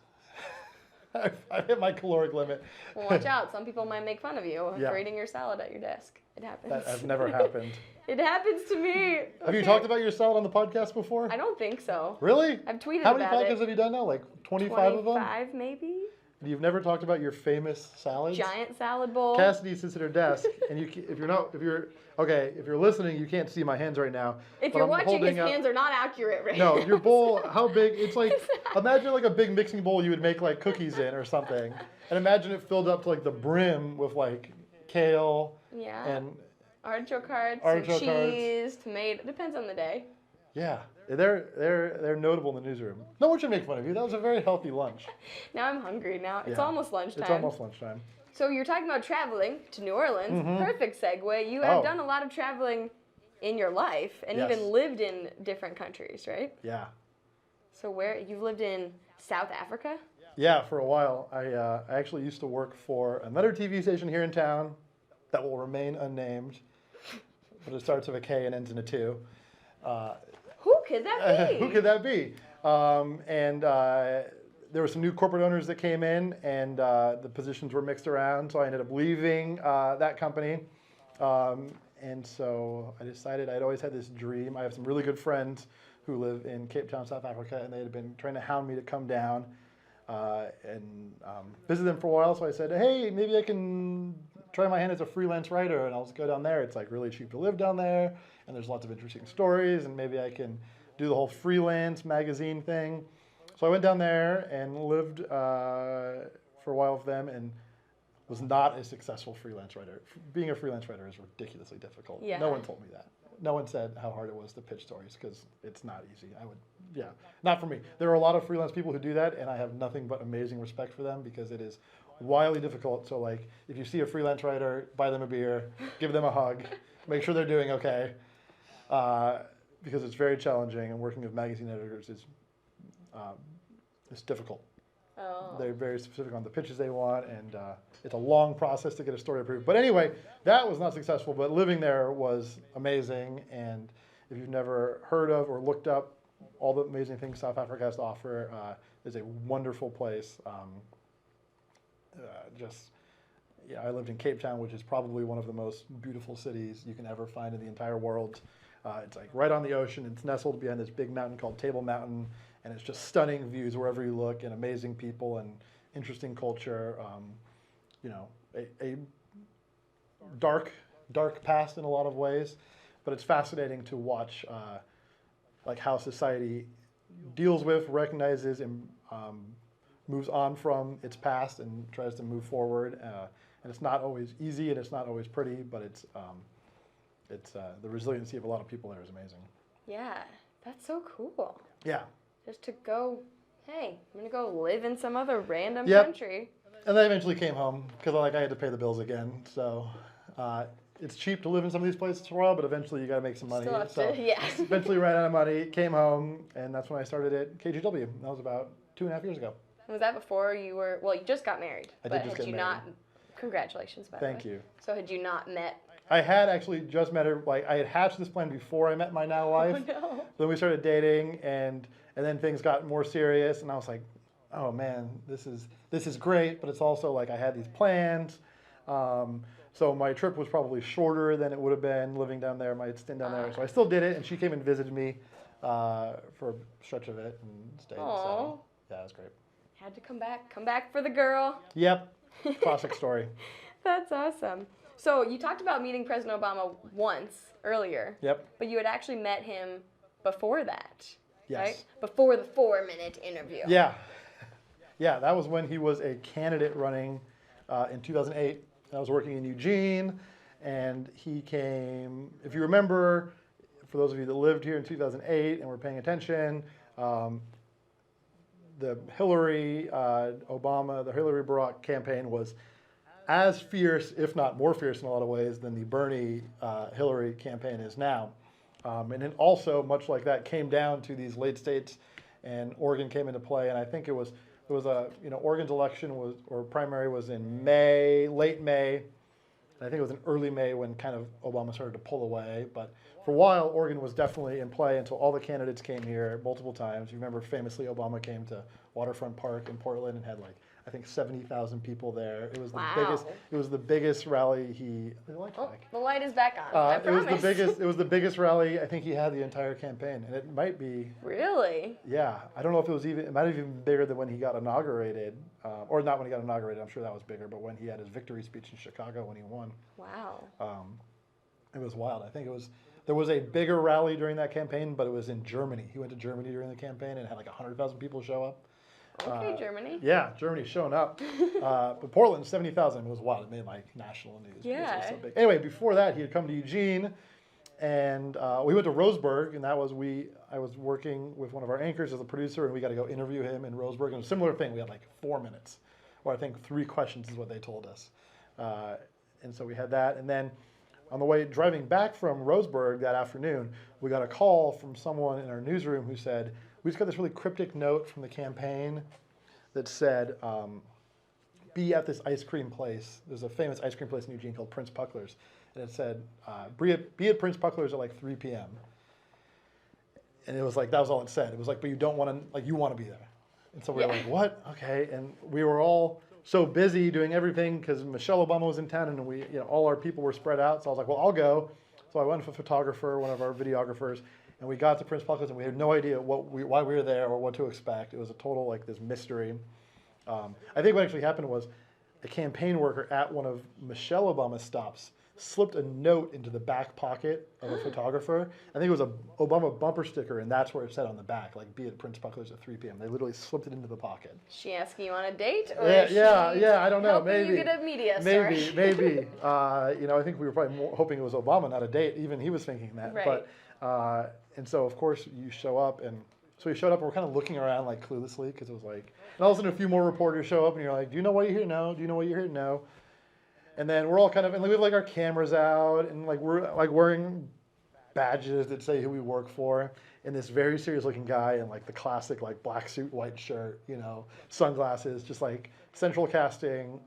I've hit my caloric limit. Well, watch out. Some people might make fun of you for eating your salad at your desk. It happens. That has never happened. It happens to me. Have you talked about your salad on the podcast before? I don't think so. Really? I've tweeted How about many podcasts have you done now? 25 of them? 25 maybe. You've never talked about your famous salads? Giant salad bowl. Cassidy sits at her desk, and if you're listening, you can't see my hands right now. If you're watching, his hands are not accurate right now. No, your bowl, how big? It's imagine a big mixing bowl you would make cookies in or something, and imagine it filled up to the brim with kale and artichoke hearts, cheese, tomato. Depends on the day. Yeah, they're notable in the newsroom. No one should make fun of you. That was a very healthy lunch. Now I'm hungry. Now it's almost lunchtime. It's almost lunchtime. So you're talking about traveling to New Orleans. Mm-hmm. Perfect segue. You have done a lot of traveling in your life and even lived in different countries, right? Yeah. So you've lived in South Africa? Yeah, for a while. I actually used to work for another TV station here in town that will remain unnamed, but it starts with a K and ends in a 2. Who could that be? Who could that be? There were some new corporate owners that came in, and the positions were mixed around, so I ended up leaving that company. And so I decided I'd always had this dream. I have some really good friends who live in Cape Town, South Africa, and they had been trying to hound me to come down and visit them for a while. So I said, hey, maybe I can try my hand as a freelance writer, and I'll just go down there. It's like really cheap to live down there, and there's lots of interesting stories, and maybe I can do the whole freelance magazine thing. So I went down there and lived for a while with them, and was not a successful freelance writer. Being a freelance writer is ridiculously difficult. Yeah. No one told me that. No one said how hard it was to pitch stories, because it's not easy. Not for me. There are a lot of freelance people who do that, and I have nothing but amazing respect for them, because it is wildly difficult. So like, if you see a freelance writer, buy them a beer, give them a hug, make sure they're doing okay, because it's very challenging, and working with magazine editors is it's difficult. Oh. They're very specific on the pitches they want, and it's a long process to get a story approved. But anyway, that was not successful, but living there was amazing. And if you've never heard of or looked up all the amazing things South Africa has to offer, it's a wonderful place. I lived in Cape Town, which is probably one of the most beautiful cities you can ever find in the entire world. It's like right on the ocean. It's nestled behind this big mountain called Table Mountain, and it's just stunning views wherever you look, and amazing people and interesting culture. A dark past in a lot of ways, but it's fascinating to watch like how society deals with, recognizes, and moves on from its past and tries to move forward. And it's not always easy, and it's not always pretty, but it's the resiliency of a lot of people there is amazing. Yeah, that's so cool. Yeah. Just to go, hey, I'm gonna go live in some other random Yep. country. And then I eventually came home because I had to pay the bills again. So it's cheap to live in some of these places for a while, but eventually you got to make some money. Still have So to, yeah. eventually ran out of money, came home, and that's when I started at KGW. That was about 2.5 years ago. Was that before you were, well, you just got married. I did but just had get you married. not, congratulations, by the way. Thank you. So had you not met? I had actually just met her. Like I had hatched this plan before I met my now wife. Oh, no. Then we started dating, and then things got more serious, and I was like, oh man, this is great, but it's also like I had these plans. So my trip was probably shorter than it would have been living down there, my stint down there. So I still did it, and she came and visited me for a stretch of it and stayed. Aww. So yeah, it was great. Had to come back for the girl. Yep, classic story. That's awesome. So you talked about meeting President Obama once earlier. Yep. But you had actually met him before that. Yes. Right? Before the 4-minute interview. Yeah. Yeah, that was when he was a candidate running in 2008. I was working in Eugene, and he came, if you remember, for those of you that lived here in 2008 and were paying attention, the Hillary Barack campaign was as fierce, if not more fierce in a lot of ways, than the Bernie Hillary campaign is now. And then also, much like that, came down to these late states, and Oregon came into play. And I think it was Oregon's election primary was in May, late May. And I think it was in early May when kind of Obama started to pull away. But for a while, Oregon was definitely in play until all the candidates came here multiple times. You remember famously Obama came to Waterfront Park in Portland and had I think 70,000 people there. It was the biggest rally the light is back on. I promise. It was the biggest rally I think he had the entire campaign, and it might be. Really? Yeah, I don't know if it might have even been bigger than when he got inaugurated, or not when he got inaugurated. I'm sure that was bigger, but when he had his victory speech in Chicago when he won. Wow. It was wild. I think there was a bigger rally during that campaign, but it was in Germany. He went to Germany during the campaign and had 100,000 people show up. Okay, Germany. Yeah, Germany's showing up. But Portland, 70,000 was wild. It made national news. Yeah. It was so big. Anyway, before that, he had come to Eugene, and we went to Roseburg, and I was working with one of our anchors as a producer, and we got to go interview him in Roseburg. And it was a similar thing. We had 4 minutes, or I think 3 questions is what they told us. And so we had that, and then on the way driving back from Roseburg that afternoon, we got a call from someone in our newsroom who said, we just got this really cryptic note from the campaign that said, be at this ice cream place. There's a famous ice cream place in Eugene called Prince Puckler's. And it said, be at Prince Puckler's at 3 p.m. And it was like, that was all it said. It was like, but you don't want to, like, you want to be there. And so we were like, what? Okay. And we were all so busy doing everything because Michelle Obama was in town and we, all our people were spread out. So I was like, well, I'll go. So I went with a photographer, one of our videographers, and we got to Prince Buckles and we had no idea why we were there or what to expect. It was a total, like, this mystery. I think what actually happened was a campaign worker at one of Michelle Obama's stops slipped a note into the back pocket of a photographer. I think it was a Obama bumper sticker, and that's where it said on the back, like, be at Prince Buckles at 3 p.m. They literally slipped it into the pocket. She asking you on a date? Or yeah, I don't know. Helping Maybe you get a media story? Maybe. I think we were probably more hoping it was Obama, not a date. Even he was thinking that. Right. But and so of course you show up, and so we showed up, and we're kind of looking around like cluelessly because it was like, and all of a sudden a few more reporters show up, and you're like, do you know why you're here? No. Do you know why you're here? No. And then we're all kind of, and we have like our cameras out, and like we're like wearing badges that say who we work for, and this very serious looking guy in like the classic like black suit, white shirt, sunglasses, just like central casting,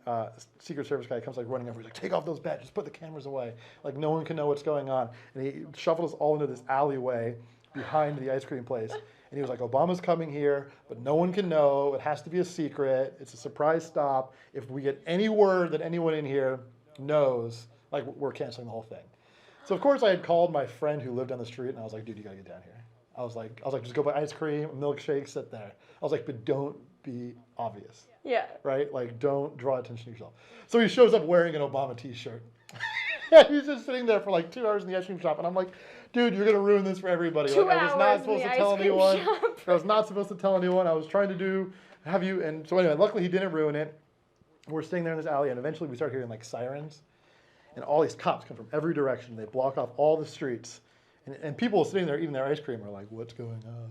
Secret Service guy comes like running over, he's like, take off those badges, put the cameras away, like no one can know what's going on. And he shuffled us all into this alleyway behind the ice cream place. And he was like, Obama's coming here, but no one can know. It has to be a secret. It's a surprise stop. If we get any word that anyone in here knows, like, we're canceling the whole thing. So, of course, I had called my friend who lived down the street, and I was like, dude, you got to get down here. I was like, just go buy ice cream, a milkshake, sit there. I was like, but don't be obvious. Yeah. Right? Like, don't draw attention to yourself. So he shows up wearing an Obama t-shirt. He's just sitting there for like 2 hours in the ice cream shop, and I'm like, dude, you're gonna ruin this for everybody. I was not supposed to tell anyone. I was not supposed to tell anyone. I was trying to have you. And so anyway, luckily he didn't ruin it. We're sitting there in this alley, and eventually we start hearing like sirens, and all these cops come from every direction. They block off all the streets, and people sitting there eating their ice cream are like, what's going on?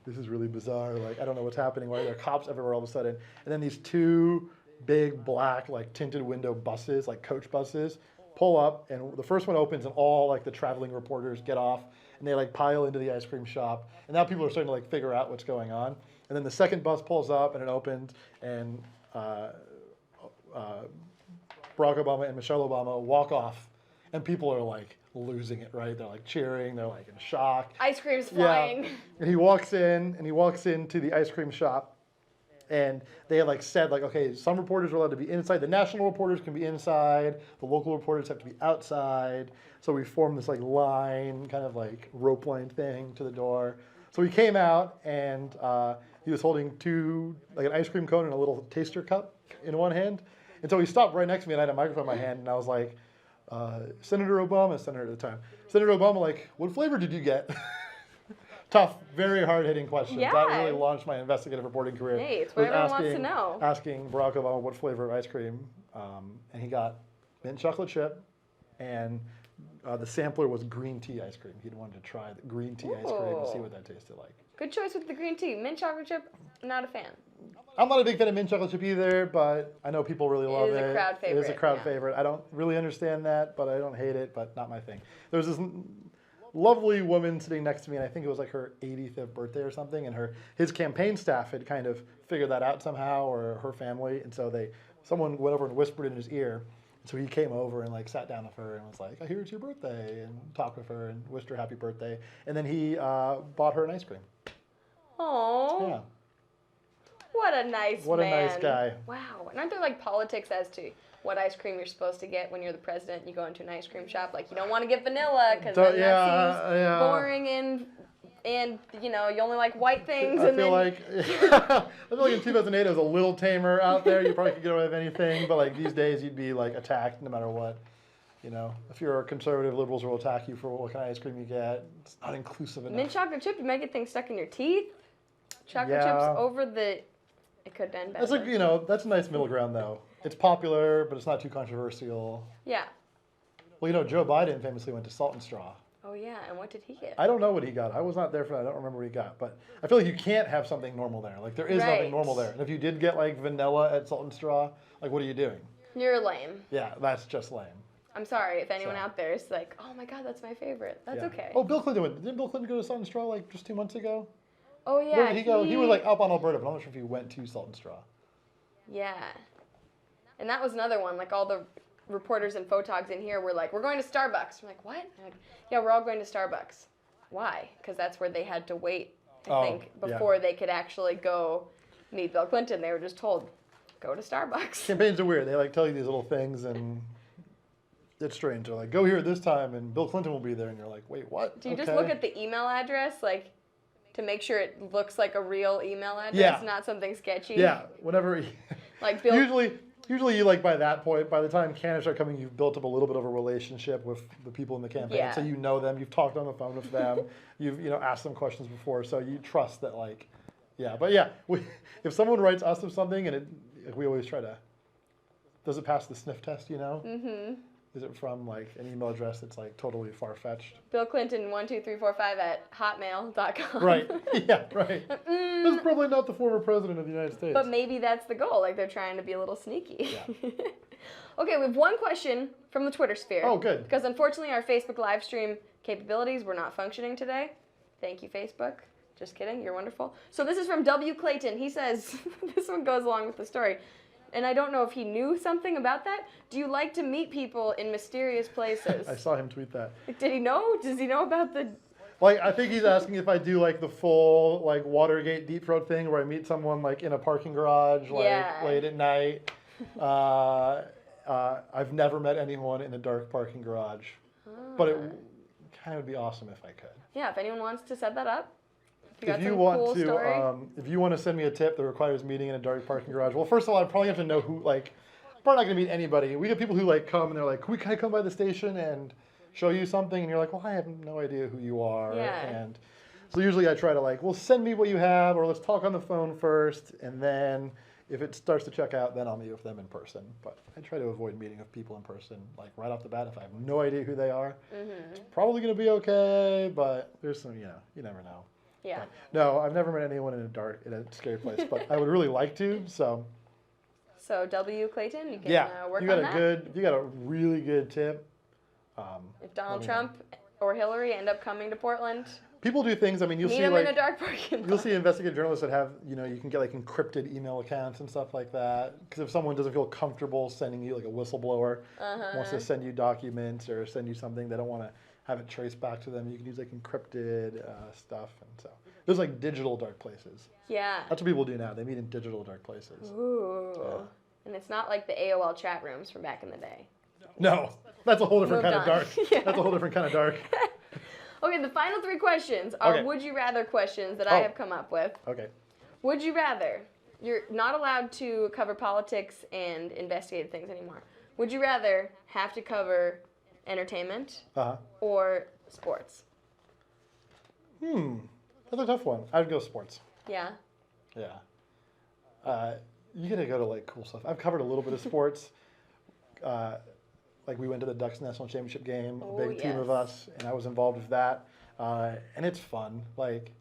This is really bizarre. Like, I don't know what's happening. Why are there cops everywhere all of a sudden? And then these 2 big black like tinted window buses, like coach buses, pull up, and the first one opens, and all like the traveling reporters get off, and they like pile into the ice cream shop, and now people are starting to like figure out what's going on. And then the second bus pulls up, and it opens, and Barack Obama and Michelle Obama walk off, and people are like losing it, right? They're like cheering, they're like in shock. Ice cream's flying. Yeah. And he walks into the ice cream shop. And they had like said, like, okay, some reporters are allowed to be inside. The national reporters can be inside. The local reporters have to be outside. So we formed this like line, kind of like rope line thing to the door. So he came out, and he was holding like an ice cream cone and a little taster cup in one hand. And so he stopped right next to me, and I had a microphone in my hand, and I was like, Senator Obama, Senator at the time, Senator Obama, like, what flavor did you get? Tough, very hard-hitting questions. Yeah. That really launched my investigative reporting career. Hey, it's what everyone wants to know. Asking Barack Obama what flavor of ice cream, and he got mint chocolate chip, and the sampler was green tea ice cream. He wanted to try the green tea ice cream and see what that tasted like. Good choice with the green tea. Mint chocolate chip, not a fan. I'm not a big fan of mint chocolate chip either, but I know people really love it. It is a crowd favorite. It is a crowd favorite. I don't really understand that, but I don't hate it, but not my thing. There was this lovely woman sitting next to me, and I think it was like her 85th birthday or something, and his campaign staff had kind of figured that out somehow, or her family, and so someone went over and whispered in his ear, and so he came over and like sat down with her and was like, I hear it's your birthday, and talked with her and wished her happy birthday, and then he bought her an ice cream. Aww. Yeah. What a nice man. What a nice guy. Wow. And aren't there like politics as to what ice cream you're supposed to get when you're the president? You go into an ice cream shop, like you don't want to get vanilla because that seems boring and you only like white things. I feel like in 2008 it was a little tamer out there. You probably could get away with anything, but like these days you'd be like attacked no matter what. If you're a conservative, liberals will attack you for what kind of ice cream you get. It's not inclusive enough. Mint chocolate chip, you might get things stuck in your teeth. Chocolate chips over it could end better. That's that's a nice middle ground though. It's popular, but it's not too controversial. Yeah. Well, Joe Biden famously went to Salt and Straw. Oh yeah, and what did he get? I don't know what he got. I was not there for that. I don't remember what he got. But I feel like you can't have something normal there. Like there is nothing normal there. And if you did get like vanilla at Salt and Straw, like what are you doing? You're lame. Yeah, that's just lame. I'm sorry if anyone out there is like, oh my God, that's my favorite. That's okay. Oh, Bill Clinton went. Didn't Bill Clinton go to Salt and Straw like just 2 months ago? Oh yeah. Where did he go? He was like up on Alberta, but I'm not sure if he went to Salt and Straw. Yeah. And that was another one. Like all the reporters and photogs in here were like, we're going to Starbucks. I'm like, what? Like, yeah, we're all going to Starbucks. Why? Because that's where they had to wait, I Oh, think, yeah. before they could actually go meet Bill Clinton. They were just told, go to Starbucks. Campaigns are weird. They like tell you these little things, and it's strange. They're like, go here this time, and Bill Clinton will be there, and you're like, wait, what? Do you just look at the email address, like, to make sure it looks like a real email address, Yeah. not something sketchy? Yeah, whenever. Like Bill. Usually you like by that point, by the time candidates are coming, you've built up a little bit of a relationship with the people in the campaign. Yeah. So you know them, you've talked on the phone with them, you've asked them questions before, so you trust that like, yeah. But yeah, if someone writes us of something and we always try to, does it pass the sniff test? Mm-hmm. Is it from like an email address that's like totally far-fetched? Bill Clinton 12345 at hotmail.com. Right. Yeah. Right. That's probably not the former president of the United States. But maybe that's the goal. Like they're trying to be a little sneaky. Yeah. Okay, we have one question from the Twitter sphere. Oh, good. Because unfortunately our Facebook live stream capabilities were not functioning today. Thank you, Facebook. Just kidding. You're wonderful. So this is from W. Clayton. He says, this one goes along with the story. And I don't know if he knew something about that. Do you like to meet people in mysterious places? I saw him tweet that. Did he know? Does he know about the... Like, I think he's asking if I do like the full like Watergate deep throat thing where I meet someone like in a parking garage like Yeah. late at night. I've never met anyone in a dark parking garage, but it kind of would be awesome if I could. Yeah, if anyone wants to set that up. If you want to send me a tip that requires meeting in a dark parking garage, well, first of all, I probably have to know who. Like, probably not gonna meet anybody. We get people who like come and they're like, can I come by the station and show you something? And you're like, well, I have no idea who you are. Yeah. And so usually I try to like, well, send me what you have, or let's talk on the phone first, and then if it starts to check out, then I'll meet with them in person. But I try to avoid meeting with people in person, like right off the bat. If I have no idea who they are, it's probably gonna be okay. But there's some, you never know. Yeah. But no, I've never met anyone in a scary place, but I would really like to. So W. Clayton, you can work you got on a that. you got a really good tip. If Donald Trump or Hillary end up coming to Portland, people do things. I mean, you'll meet see them like in a dark parking lot. you'll see investigative journalists that have you can get like encrypted email accounts and stuff like that. Because if someone doesn't feel comfortable sending you like a whistleblower wants to send you documents or send you something, they don't want to have it traced back to them. You can use like encrypted stuff, and so there's like digital dark places. Yeah. That's what people do now. They meet in digital dark places. Ooh. Yeah. And it's not like the AOL chat rooms from back in the day. No, that's a whole different kind of dark. Yeah. That's a whole different kind of dark. Okay, the final 3 questions are Okay. would you rather questions that I have come up with. Okay. Would you rather? You're not allowed to cover politics and investigative things anymore. Would you rather have to cover entertainment or sports? That's a tough one. I'd go sports. Yeah. Yeah. You gotta go to like cool stuff. I've covered a little bit of sports. Like we went to the Ducks national championship game, a big team of us, and I was involved with that. And it's fun. Like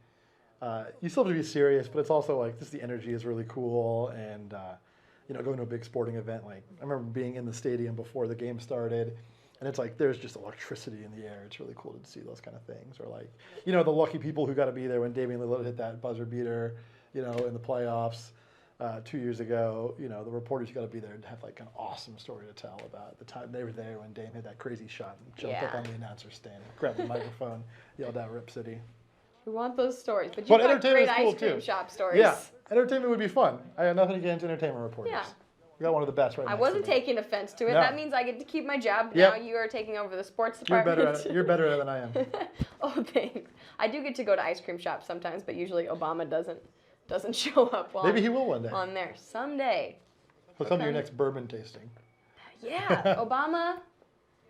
you still have to be serious, but it's also like just the energy is really cool, and going to a big sporting event. Like I remember being in the stadium before the game started. And it's like there's just electricity in the air. It's really cool to see those kind of things. Or like, the lucky people who got to be there when Damian Lillard hit that buzzer beater, in the playoffs 2 years ago. The reporters who got to be there and have like an awesome story to tell about the time they were there when Dame hit that crazy shot and jumped up on the announcer's stand, grabbed the microphone, yelled out "Rip City." We want those stories, but you've got great ice cream shop stories. Yeah, entertainment would be fun. I have nothing against entertainment reporters. Yeah. We got one of the best right now. I wasn't taking offense to it. No. That means I get to keep my job. But now you are taking over the sports department. You're better at it than I am. Oh, thanks. I do get to go to ice cream shops sometimes, but usually Obama doesn't show up. Maybe he will one day. On there someday. He'll come to your next bourbon tasting. Yeah, Obama.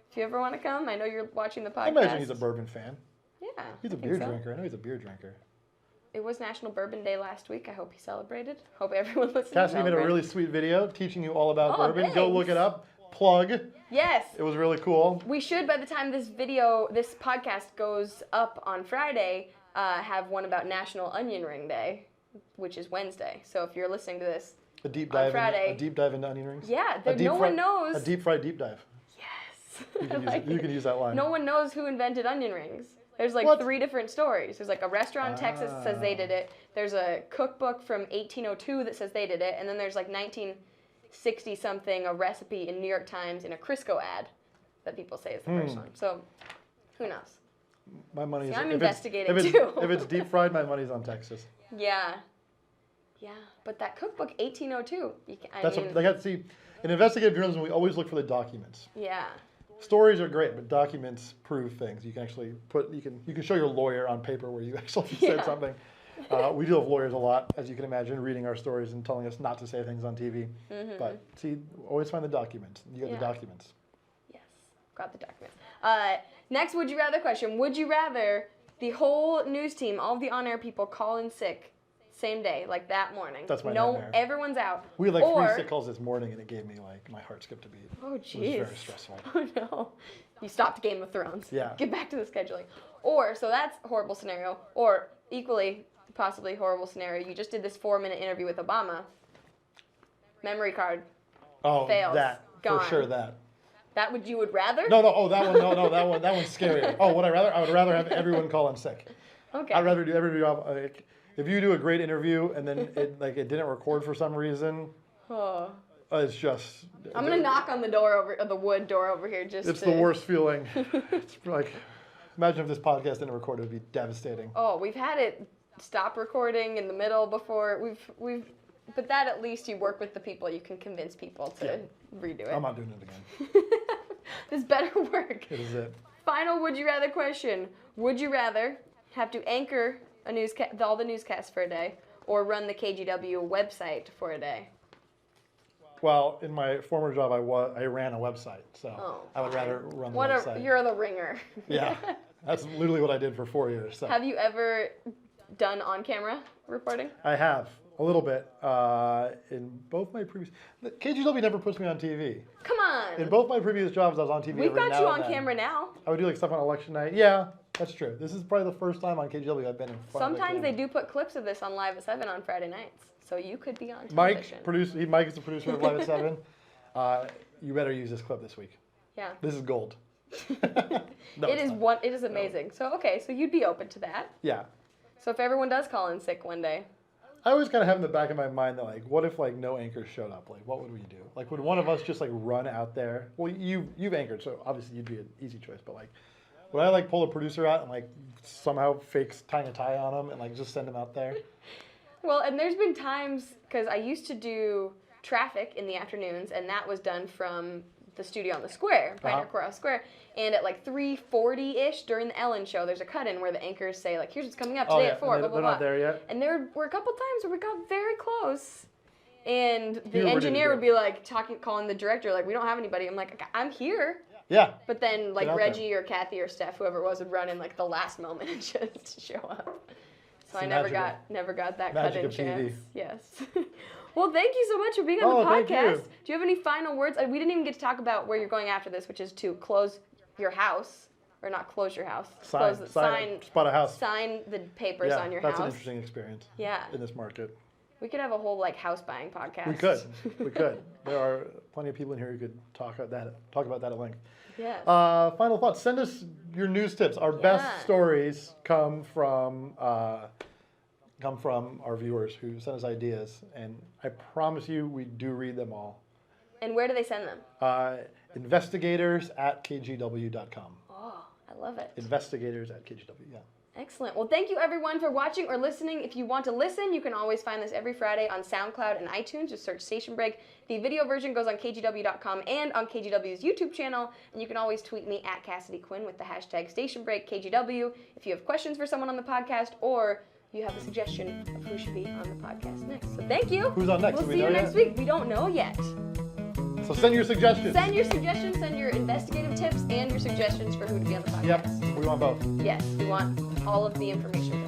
If you ever want to come, I know you're watching the podcast. I imagine he's a bourbon fan. Yeah. He's a beer drinker. I know he's a beer drinker. It was National Bourbon Day last week. I hope he celebrated. Hope everyone listened. Cassidy made a really sweet video teaching you all about bourbon. Thanks. Go look it up. Plug. Yes. It was really cool. We should, by the time this podcast goes up on Friday, have one about National Onion Ring Day, which is Wednesday. So if you're listening to this A deep dive. Friday, a deep dive into onion rings. Yeah, no one knows. A deep fried deep dive. Yes. You can use that line. No one knows who invented onion rings. There's like 3 different stories. There's like a restaurant in Texas that says they did it. There's a cookbook from 1802 that says they did it. And then there's like 1960-something, a recipe in New York Times in a Crisco ad that people say is the first one. So who knows? My money's. I'm if investigating it's, too. If it's deep fried, my money's on Texas. Yeah. Yeah, but that cookbook 1802. See, in investigative journalism, we always look for the documents. Yeah. Stories are great, but documents prove things. You can actually you can show your lawyer on paper where you actually said something. We deal with lawyers a lot, as you can imagine, reading our stories and telling us not to say things on TV. Mm-hmm. But see, always find the documents. You got the documents. Yes, got the documents. Next, would you rather question. Would you rather the whole news team, all the on-air people, call in sick same day, like that morning? That's my nightmare. Everyone's out. We had like 3 sick calls this morning, and it gave me like, my heart skipped a beat. Oh, jeez. It was very stressful. Oh, no. You stopped Game of Thrones. Yeah. Get back to the scheduling. Or, so that's a horrible scenario. Or, equally, possibly horrible scenario, you just did this 4-minute interview with Obama. Memory card. Oh, fails. That. Gone. For sure, that. That you would rather? No, that one, no, that one's scarier. Oh, would I rather? I would rather have everyone call in sick. Okay. I'd rather do every job. Like, if you do a great interview and then it didn't record for some reason, it's just. I'm gonna knock on the wood door over here just. It's the worst feeling. It's like, imagine if this podcast didn't record; it would be devastating. Oh, we've had it stop recording in the middle before. But that at least you work with the people. You can convince people to redo it. I'm not doing it again. This better work. It is it. Final would you rather question. Would you rather have to anchor all the newscasts for a day or run the KGW website for a day? Well, in my former job, I ran a website, so I would rather run the website. You're the ringer. Yeah, that's literally what I did for 4 years. So. Have you ever done on-camera reporting? I have. A little bit. In both my previous... KGW never puts me on TV. Come on. In both my previous jobs, I was on TV. We've got you on camera now. I would do like stuff on election night. Yeah, that's true. This is probably the first time on KGW I've been in front of the Sometimes they do put clips of this on Live at 7 on Friday nights. So you could be on television. Mike is the producer of Live at 7. You better use this clip this week. Yeah. This is gold. No, it is amazing. No. So, okay, so you'd be open to that. Yeah. So if everyone does call in sick one day... I always kind of have in the back of my mind that, like, what if, like, no anchors showed up? Like, what would we do? Like, would one of us just, like, run out there? Well, you've anchored, so obviously you'd be an easy choice. But, like, would I, like, pull a producer out and, like, somehow fake tying a tie on him and, like, just send him out there? Well, and there's been times, because I used to do traffic in the afternoons, and that was done from the studio on the square, Pioneer Courthouse Square. And at like 3:40-ish during the Ellen show, there's a cut-in where the anchors say, like, here's what's coming up today at 4, blah, blah, blah. They're not there yet? And there were a couple times where we got very close. And the engineer would be like calling the director, like, we don't have anybody. I'm like, I'm here. Yeah. But then like Reggie or Kathy or Steph, whoever it was, would run in like the last moment and just show up. So I never got that cut-in chance. Yes. Well, thank you so much for being on the podcast. Thank you. Do you have any final words? We didn't even get to talk about where you're going after this, which is to close your house. Or not close your house. Spot a house. Sign the papers on your house. That's an interesting experience. Yeah. In this market. We could have a whole like house buying podcast. We could. There are plenty of people in here who could talk about that at length. Yeah. Final thoughts. Send us your news tips. Our best stories come from our viewers who send us ideas, and I promise you we do read them all. And where do they send them? Investigators@kgw.com. Oh, I love it. Investigators@kgw, yeah. Excellent. Well, thank you everyone for watching or listening. If you want to listen, you can always find this every Friday on SoundCloud and iTunes. Just search Station Break. The video version goes on kgw.com and on KGW's YouTube channel. And you can always tweet me at Cassidy Quinn with the hashtag StationBreakKGW if you have questions for someone on the podcast or you have a suggestion of who should be on the podcast next. So thank you. Who's on next? We'll see you next week. We don't know yet. So send your suggestions. Send your suggestions, send your investigative tips, and your suggestions for who to be on the podcast. Yep, we want both. Yes, we want all of the information